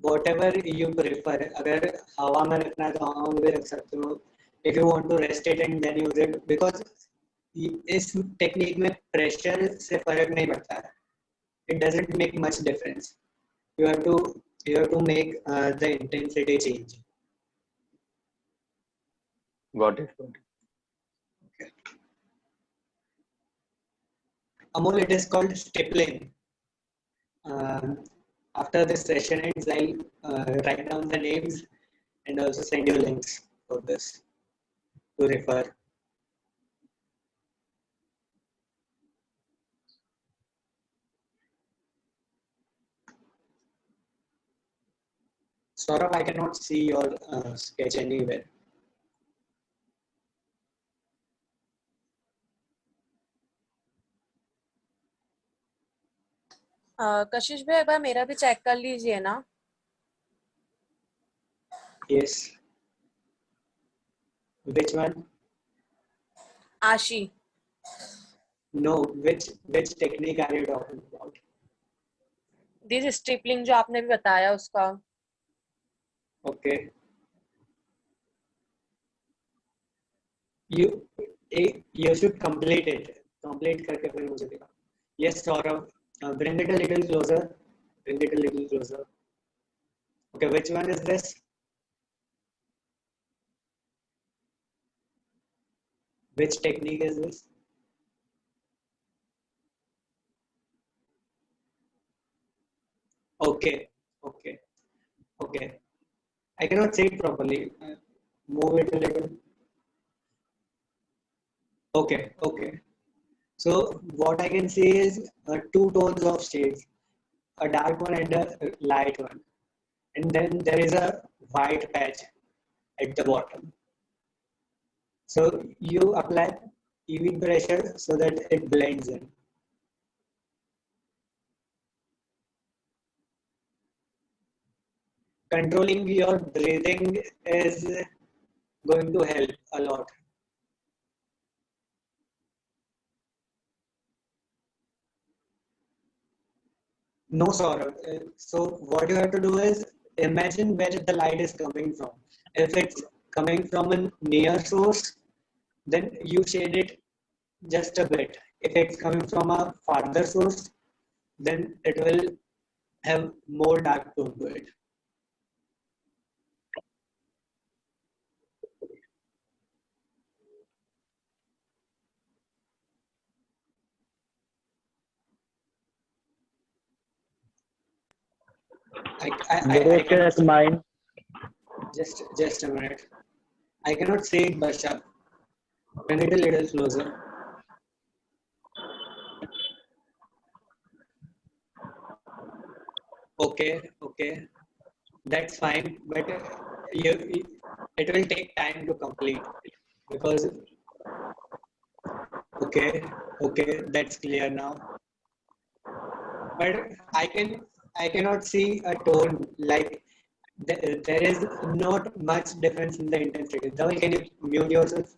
Whatever you prefer. अगर हवा में रखना है तो हवा में भी रख सकते हो. If you want to rest it and then use it, because इस टेक्निक में प्रेशर से फर्क नहीं पड़ता है. It doesn't make much difference. You have to make the intensity change. Got it. Okay. Amol, it is called stippling. After this session ends, I'll write down the names and also send you links for this to refer. Saurabh, I cannot see your sketch anywhere. कशिश भाई एक बार मेरा भी check कर लीजिए ना. Yes. Which one? आशी. No. Which technique are you talking about? This stippling जो आपने भी बताया उसका. Okay. You should complete it. Complete करके फिर मुझे दिखा. Yes, Saurabh. Bring it a little closer. Bring it a little closer. Okay, which one is this? Which technique is this? I cannot say it properly. Move it a little. Okay, okay. So what I can see is two tones of shades, a dark one and a light one. And then there is a white patch at the bottom. So you apply even pressure so that it blends in. Controlling your breathing is going to help a lot. No, Saurabh. So what you have to do is imagine where the light is coming from. If it's coming from a near source, then you shade it just a bit. If it's coming from a farther source, then it will have more dark tone to it. I Check mine. just a minute. I cannot see it, Barsha. Bring it a little closer. Okay, okay, that's fine. But it will take time to complete because okay, okay, that's clear now. But I cannot see a tone like there is not much difference in the intensity. Dhaval, can you mute yourself?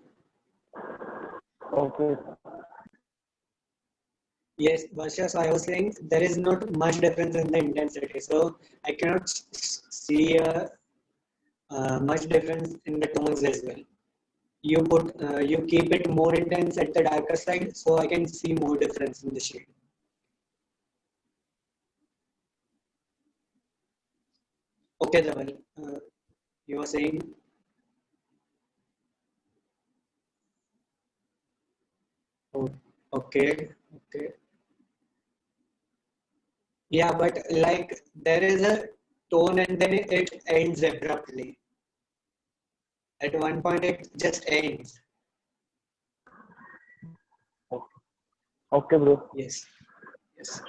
Okay. Yes, Varsha, so I was saying there is not much difference in the intensity. So I cannot see much difference in the tones as well. You keep it more intense at the darker side, so I can see more difference in the shade. Okay, Dhaval, you were saying. Oh, okay, okay. Yeah, but like there is a tone and then it ends abruptly. At one point, it just ends. Okay, bro. Yes, yes.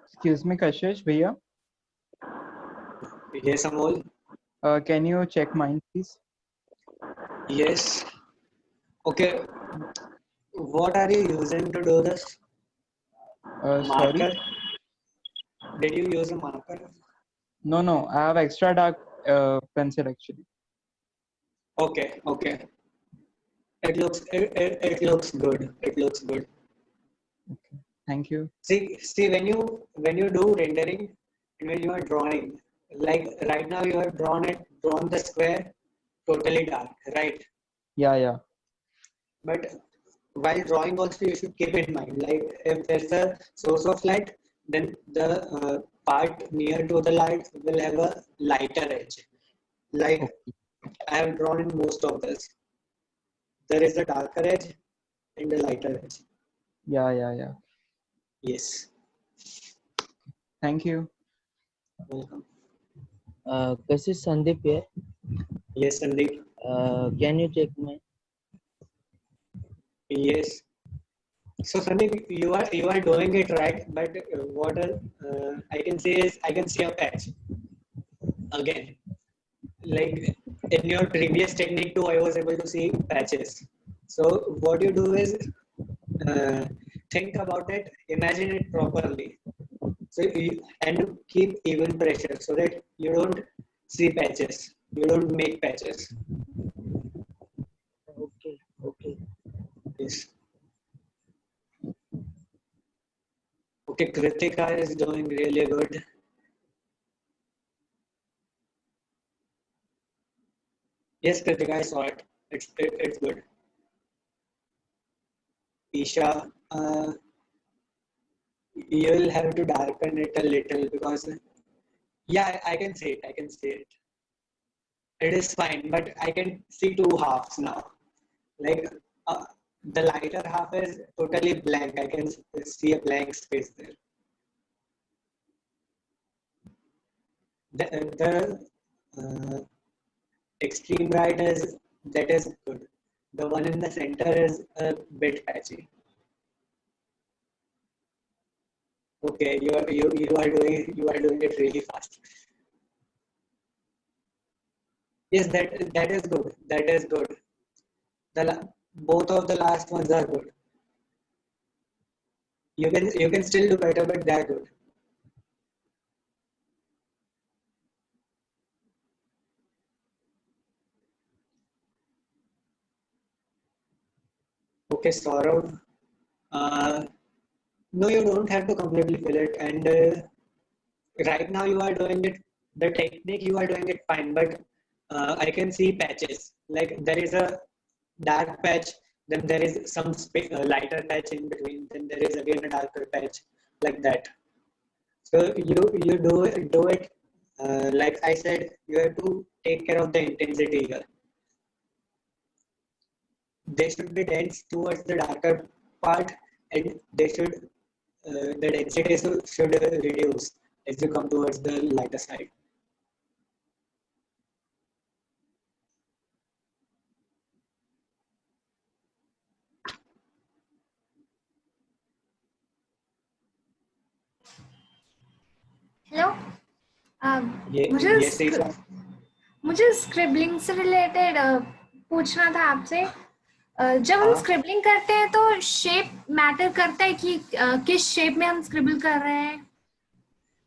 Excuse me, Kashish, bhaiya. Yes, Amol. Can you check mine, please? Yes. Okay. What are you using to do this? Sorry? Marker? Did you use a marker? No, no, I have extra dark pencil actually. Okay, okay. It looks good. It looks good. Okay, thank you. See when you do rendering and when you are drawing, like right now you have drawn the square totally dark, right? Yeah, yeah. But while drawing also you should keep in mind, like if there's a source of light, then the part near to the light will have a lighter edge. Like I have drawn in most of this. There is a darker edge and a lighter edge. Yeah, yeah, yeah. Yes. Thank you. Welcome. This is Sandeep here. Yes, Sandeep. Can you check my? Yes. So Sandeep, you are doing it right, but what I can say is I can see a patch again. Like in your previous technique too, I was able to see patches. So what you do is think about it, imagine it properly. So and keep even pressure so that you don't see patches. You don't make patches. Okay, okay. Yes. Okay, Kritika is doing really good. Yes, Kritika, I saw it. It's good. Isha, you'll have to darken it a little because yeah, I can see it. I can see it. It is fine, but I can see two halves now. Like The lighter half is totally blank. I can see a blank space there. The extreme right is good. The one in the center is a bit patchy. Okay, you are doing it really fast. Yes, that is good. That is good. Both of the last ones are good. You can still do better, but they're good. Okay, Saurav. No, you don't have to completely fill it. And right now you are doing it. The technique you are doing it fine, but I can see patches. Like there is a dark patch, then there is some lighter patch in between, then there is again a darker patch, like that. So you do it like I said. You have to take care of the intensity here. They should be dense towards the darker part, and they should the density should reduce as you come towards the lighter side. Hello Yes, Isha. मुझे scribbling से related पूछना था आपसे। जब हम scribbling करते हैं तो शेप मैटर करता है कि किस शेप में हम स्क्रिबल कर रहे हैं?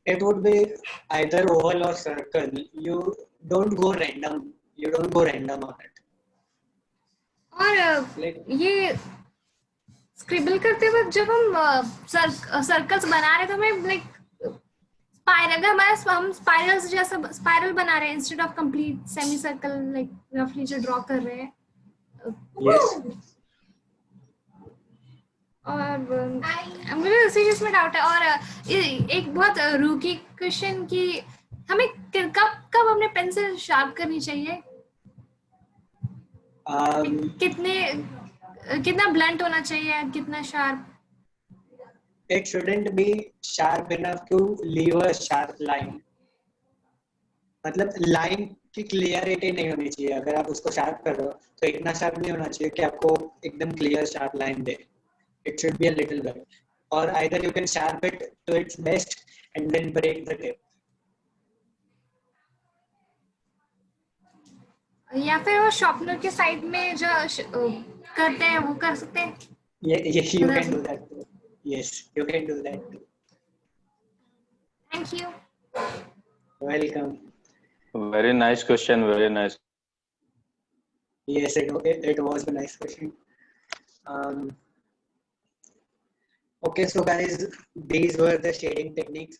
It would be either oval or circle. You don't go random. You don't go random on it. और ये स्क्रिबल करते वक्त जब हम सर्कल्स बना रहे हैं तो हमें लाइक स्पाइरल, अगर हम स्पाइरल्स जैसा स्पाइरल बना रहे हैं instead of complete semi circle like रफली जो ड्रॉ कर रहे हैं। Yes. और मुझे सीरियस में डाउट है। और एक बहुत रूकी क्वेश्चन कि हमें कब अपने पेंसिल शार्प करनी चाहिए? कितना ब्लंट होना चाहिए, कितना sharp? It shouldn't be sharp enough to leave a sharp line. मतलब लाइन की क्लियरिटी नहीं होनी चाहिए। अगर आप उसको शार्प कर रहे हो तो इतना शार्प नहीं होना चाहिए कि आपको एकदम clear sharp line they. It should be a little bit, or either you can sharp it to its best and then break the tip. या फिर वो शॉर्पनर के साइड में जो करते हैं वो कर सकते हैं? Yes, you can do that too. Yes, you can do that too. Thank you. Welcome. Very nice question. Very nice. Yes, it was a nice question. Okay, so guys, these were the shading techniques.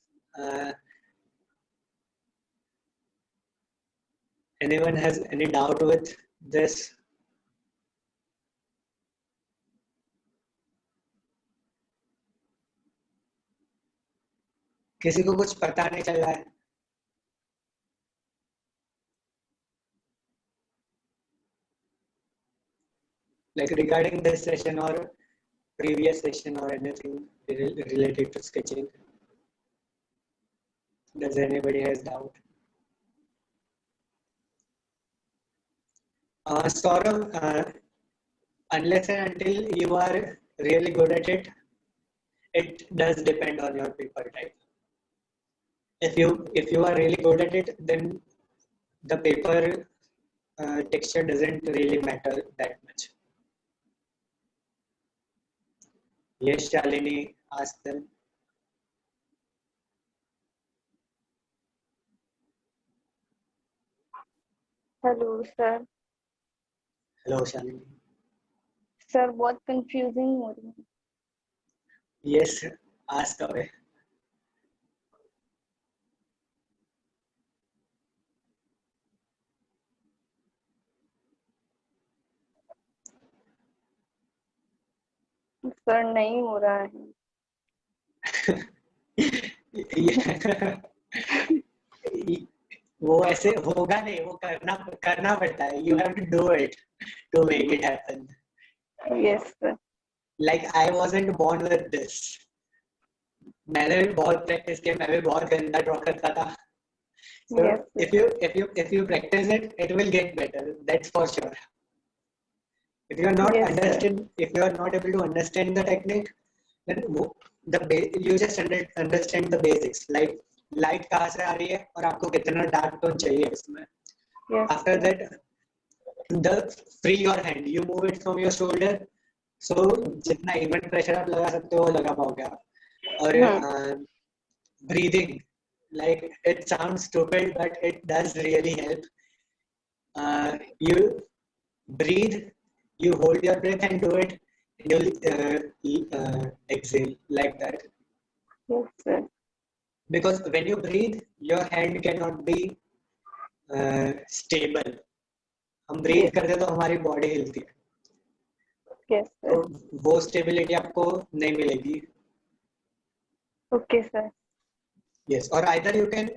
Anyone has any doubt with this? किसी को कुछ पता नहीं चल रहा है? Like regarding this session or previous session or anything related to sketching? Does anybody has doubt? Saurav, unless and until you are really good at it, it does depend on your paper type. If you are really good at it, then the paper texture doesn't really matter that much. Yes, Shalini, ask them. Hello sir. Hello, Shalini. Sir बहुत confusing हो रही है। Yes, ask away. Sir नहीं हो रहा है। वो ऐसे होगा नहीं, वो करना पड़ता है। You have to do it to make it happen. Yes, sir. Like I wasn't born with this. मैंने भी बहुत practice किया, मैं भी बहुत गंदा draw करता था. So Yes, sir. if you practice it, it will get better. That's for sure. If you are not Yes, sir. if you are not able to understand the technique, then you just understand the basics. Like light कहाँ से आ रही है और आपको कितना dark tone चाहिए उसमें. Yes, After sir. that, free your hand. You move it from your shoulder. So जितना even pressure आप लगा सकते हो वो लगा पाओगे आप. और breathing, like it sounds stupid but it does really help. You breathe, you hold your breath and do it, and you'll exhale like that. Yes, sir. Because when you breathe, your hand cannot be stable. हम breathe करते तो हमारी body हिलती है. Yes, sir. तो वो stability आपको नहीं मिलेगी. Okay, sir. Yes, or either you can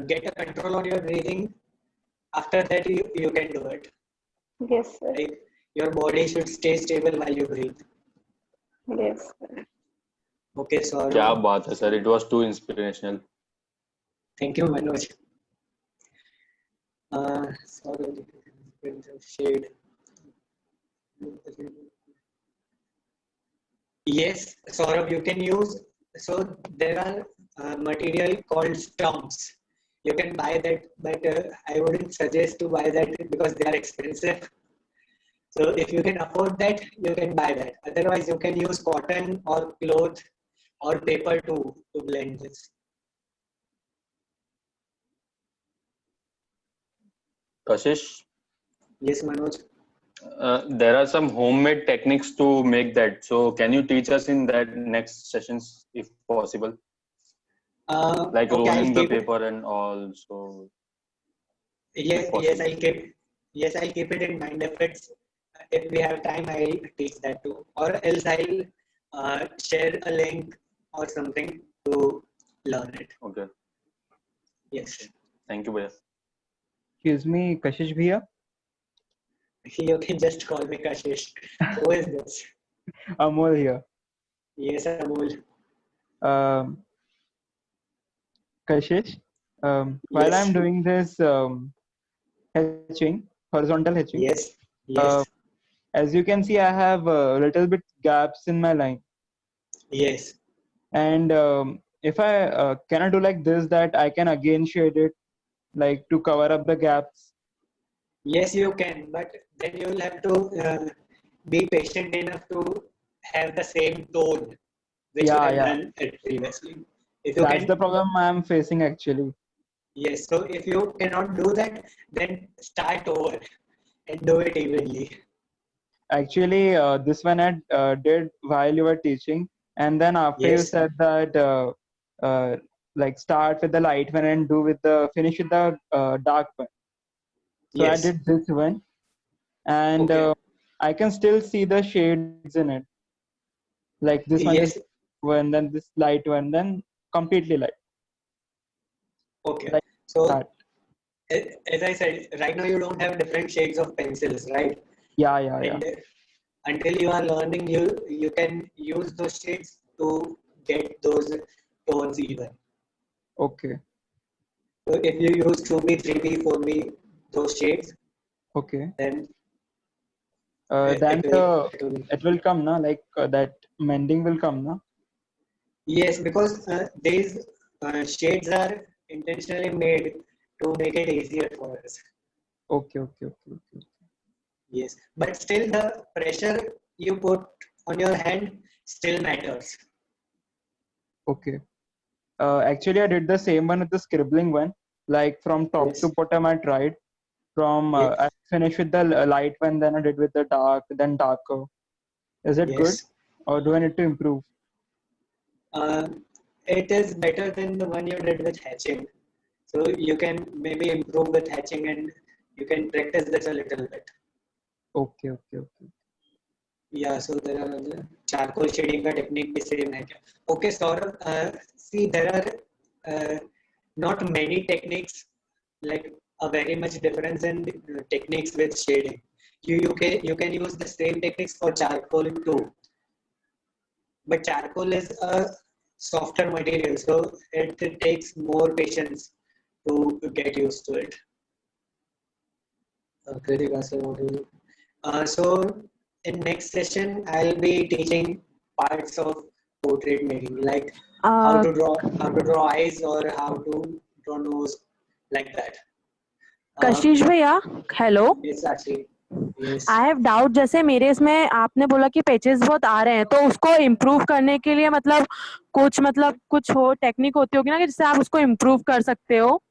get a control on your breathing. After that, you can do it. Yes, sir. Like your body should stay stable while you breathe. Yes, sir. Okay, so क्या बात है sir, it was too inspirational. Thank you, Manoj. Sorry, shade. Yes, Saurabh, you can use. So there are material called stumps. You can buy that, but I wouldn't suggest to buy that because they are expensive. So if you can afford that, you can buy that. Otherwise, you can use cotton or cloth or paper to blend this. Kashish, Yes, Manoj. there are some homemade techniques to make that. So can you teach us in that next sessions if possible? Like Okay, rolling I'll the keep it. paper and all. So Yes, possible. I'll keep it in mind. If we have time, I'll teach that too. Or else I'll share a link or something to learn it. Okay. Yes. Thank you, Bhaiya. Excuse me, Kashish bhaiya. You can just call me Kashish. Who is this? Amol here. Yes, Amol. Kashish, while Yes. I'm doing this hatching, horizontal hatching, Yes. Yes. as you can see, I have a little bit gaps in my line. Yes. And if I can I do like this, that I can again shade it, like to cover up the gaps. Yes, you can, but then you will have to be patient enough to have the same tone which you have done it previously. If you That's can, the problem I'm facing actually. yes. So if you cannot do that, then start over and do it evenly. Actually, this one I did while you were teaching, and then after you Yes. said that like start with the light one and do with the finish with the dark one. So I Yes. did this one, and Okay. I can still see the shades in it. Like this one Yes. is one, then this light one, then completely light. Okay. Like So that. as I said, right now you don't have different shades of pencils, right? Yeah. And until you are learning, you can use those shades to get those tones even. Okay. So if you use 2B, 3B, 4B, those shades, Okay. then Then it will it will come, na? Like that mending will come, na? yes, because these shades are intentionally made to make it easier for us. Okay. Yes, but still the pressure you put on your hand still matters. Okay. Actually, I did the same one with the scribbling one. Like from top to bottom, I tried. From I finished with the light one, then I did with the dark, then darker. Is it good, Yes. or do I need to improve? It is better than the one you did with hatching. So you can maybe improve with hatching and you can practice this a little bit. Okay. Yeah, so there are the charcoal shading का technique भी same है क्या? Okay, Saurabh, see there are not many techniques, like a very much difference in techniques with shading. You can use the same techniques for charcoal too, but charcoal is a softer material, so it takes more patience to get used to it. Kritika, so what do you? So in next session, I'll be teaching parts of portrait making, like how to draw eyes or how to draw nose, like that. कशिश भैया hello Yes, actually. Yes. I have doubt जैसे मेरे इसमें आपने बोला कि pages बहुत आ रहे हैं तो उसको इम्प्रूव करने के लिए मतलब कुछ हो टेक्निक होती होगी ना कि जिससे आप उसको इम्प्रूव कर सकते हो.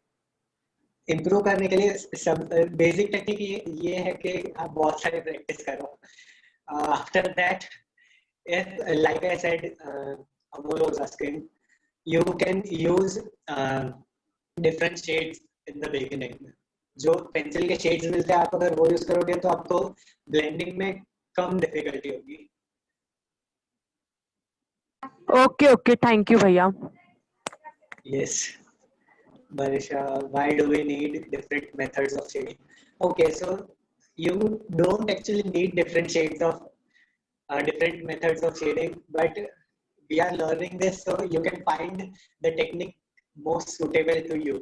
इम्प्रूव करने के लिए सब बेसिक टेक्निक ये है कि आप बहुत सारे प्रैक्टिस करो. After that, if like I said, Amol was asking, you can use different shades in the beginning. जो पेंसिल के शेड्स मिलते हैं आप अगर वो यूज करोगे तो आपको ब्लेंडिंग में कम डिफिकल्टी होगी. ओके थैंक यू भैया. Yes. Barisha, why do we need different methods of shading? Okay, so you don't actually need different shades of different methods of shading, but we are learning this so you can find the technique most suitable to you.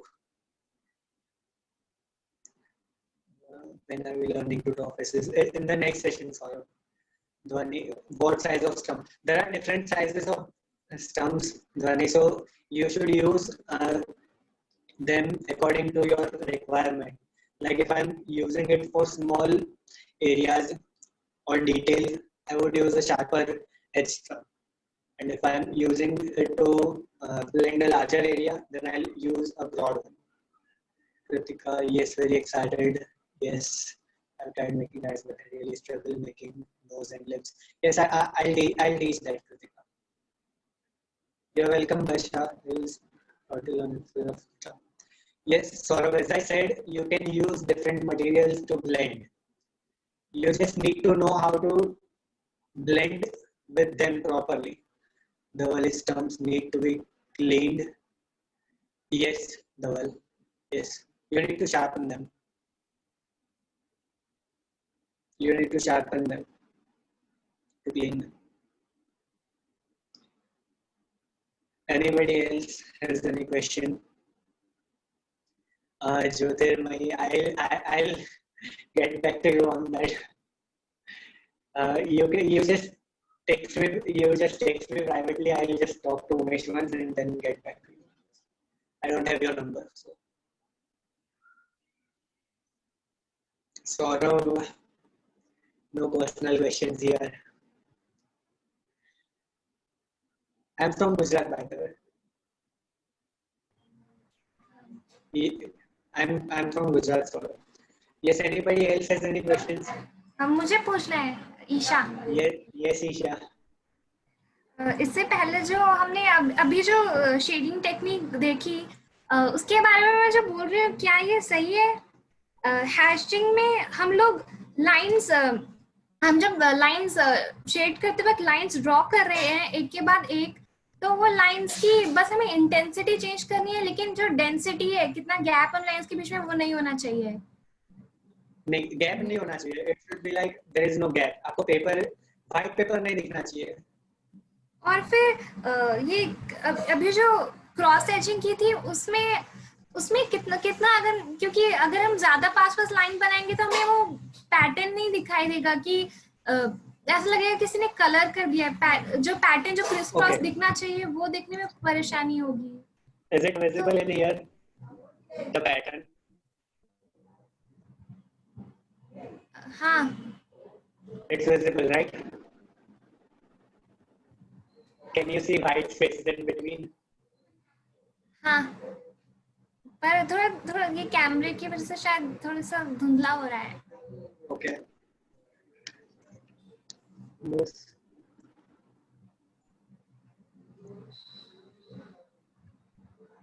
When are we learning to draw faces? In the next session, Saurabh. Dhwani, what size of stump? There are different sizes of stumps, Dhwani, so you should use them according to your requirement. Like if I'm using it for small areas or details, I would use a sharper edge stump. And if I'm using it to blend a larger area, then I'll use a broad one. Kritika, yes, very excited. Yes, I've tried making eyes, but I really struggle making nose and lips. Yes, I'll teach that, Kritika. You're welcome, Basha. Yes, Saurabh, as I said, you can use different materials to blend. You just need to know how to blend with them properly. The Dhaval stumps need to be cleaned. Yes, Dhaval. Yes, you need to sharpen them. You need to sharpen them to clean them. Anybody else has any question? Jyotirmay, I'll get back to you on that. You just text me privately. I'll just talk to Umesh once and then get back to you. I don't have your number, so. Saurabh, no personal questions here. I'm from Gujarat, by the way. I'm from Gujarat, Saurabh. Yes, anybody else has any questions? मुझे पूछना है Isha. Yes, Isha. इससे पहले जो हमने अभी जो shading technique देखी उसके बारे में मैं जो बोल रही हूँ क्या ये सही है? हैशिंग में हम लोग लाइंस हम जब लाइंस शेड करते वक्त लाइंस ड्रॉ कर रहे हैं एक के बाद एक, तो वो लाइंस की बस हमें इंटेंसिटी चेंज करनी है, लेकिन जो डेंसिटी है कितना गैप उन लाइंस के बीच में वो नहीं होना चाहिए. नहीं, गैप नहीं होना चाहिए. It should be like there is no gap. आपको पेपर व्हाइट पेपर नहीं दिखना चाहिए. और फिर ये अभी जो क्रॉस एजिंग की थी उसमें कितना अगर क्योंकि अगर हम ज्यादा पास लाइन बनाएंगे तो हमें वो पैटर्न नहीं दिखाई देगा कि ऐसा लगेगा किसी ने कलर कर दिया. जो पैटर्न जो क्रिस क्रॉस दिखना चाहिए वो देखने में परेशानी होगी. Is it visible in here? The pattern? हाँ. It's visible, right? Can you see white spaces in between? हाँ. पर थोड़ा ये कैमरे की वजह से शायद थोड़ा सा धुंधला हो रहा है. Okay. Yes.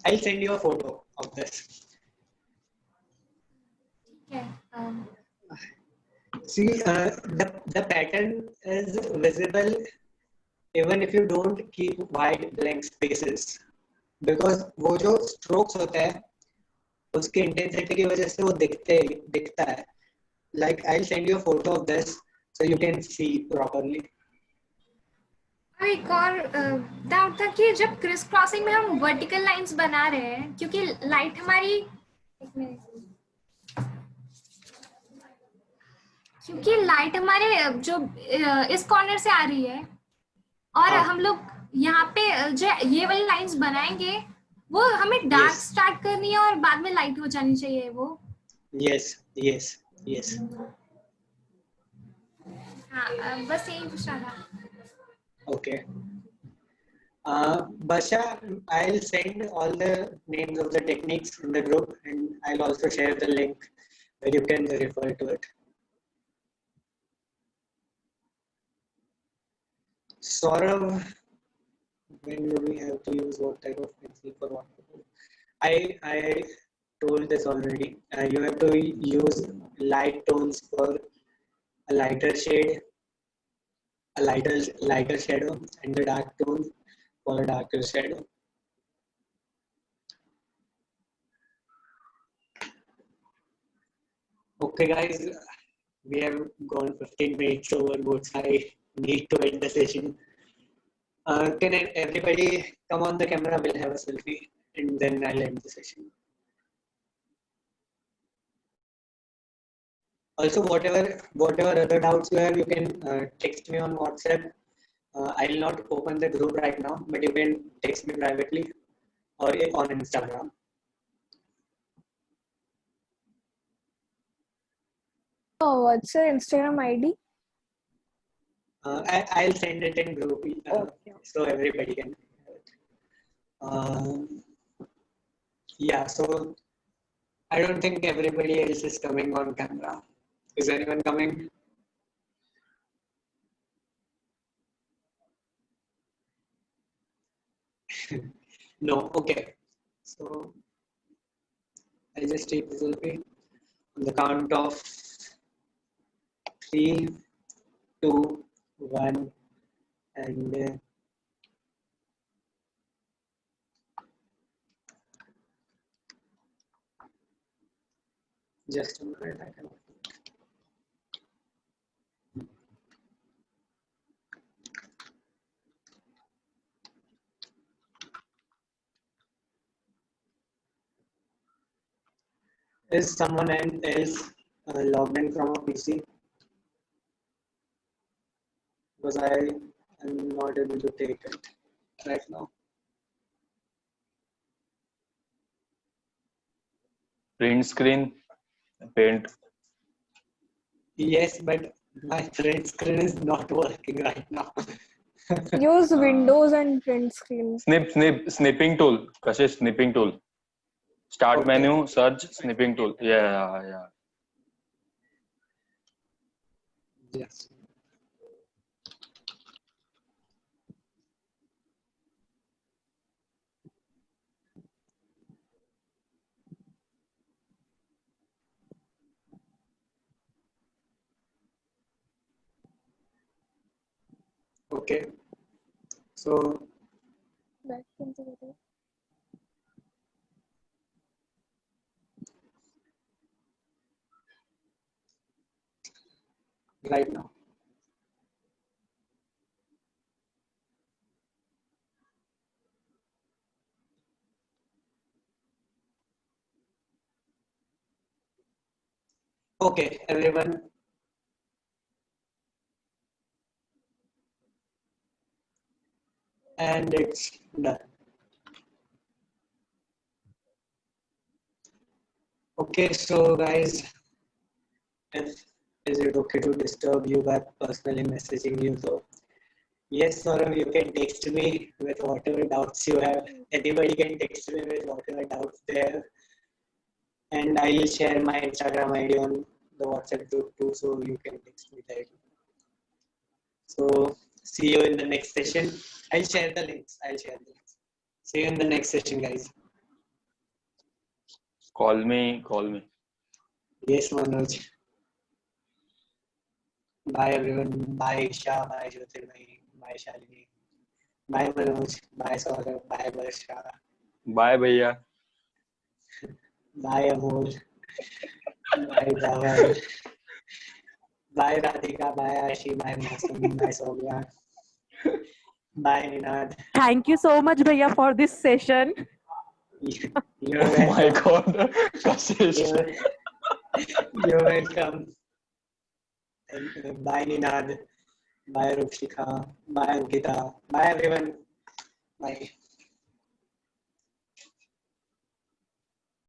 I'll send you a photo of this. Okay. See, the pattern is visible even if you don't keep wide blank spaces, because वो जो strokes होते हैं उसकी intensity की वजह से वो दिखता है. like I'll send you a photo of this so you can see properly. और एक और डाउट था कि जब क्रिस क्रॉसिंग में हम वर्टिकल लाइंस बना रहे हैं क्योंकि लाइट हमारी क्योंकि लाइट हमारे जो इस कॉर्नर से आ रही है और हम लोग यहाँ पे जो ये वाली लाइंस बनाएंगे वो हमें डार्क स्टार्ट करनी है और बाद में लाइट हो जानी चाहिए वो. Yes. हाँ बस यही पूछना था. Okay. Basha, I'll send all the names of the techniques in the group, and I'll also share the link where you can refer to it. Saurav, when do we have to use what type of pencil for what? I told this already. You have to use light tones for a lighter shade, a lighter shadow, and the dark tones for a darker shadow. Okay, guys, we have gone 15 minutes overboard. I need to end the session. Can everybody come on the camera? We'll have a selfie, and then I'll end the session. Also, whatever other doubts you have, you can text me on WhatsApp. I'll not open the group right now, but you can text me privately or on Instagram. Oh, what's your Instagram ID? I'll send it in group so everybody can have it. Yeah, so I don't think everybody else is coming on camera. Is anyone coming? No, okay. So I'll just take this selfie on the count of 3, 2, 1, and just a minute. I can. Is someone else logged in from a PC? Because I am not able to take it right now. Print screen, paint. Yes, but my print screen is not working right now. Use Windows and print screen. Snipping tool. Kashish, snipping tool. Start menu, search, snipping tool. Yeah. Yes. Okay. So right now. Okay, everyone. And it's done. Okay, so guys, is it okay to disturb you by personally messaging you though? Yes, Saurav, you can text me with whatever doubts you have. Anybody can text me with whatever doubts they have. And I will share my Instagram ID on the WhatsApp group too, so you can text me there. So see you in the next session. I'll share the links. See you in the next session, guys. Call me. Yes, Manoj. Bye, everyone. Bye, Isha. Bye, Jyotirmay. Bye, Shalini. Bye, Manoj. Bye, Saurav. Bye, Barsha. Bye, Bhaiya. Bye, Amol. Bye, Dhaval. Bye Radhika, bye Ashi, bye Mausam, bye Soumya, bye Ninad. Thank you so much, Bhaiya, for this session. You're Oh my welcome. God, Kashish. You're welcome. Thank you. Bye Ninad, bye Rukshika, bye Ankita, bye everyone. Bye.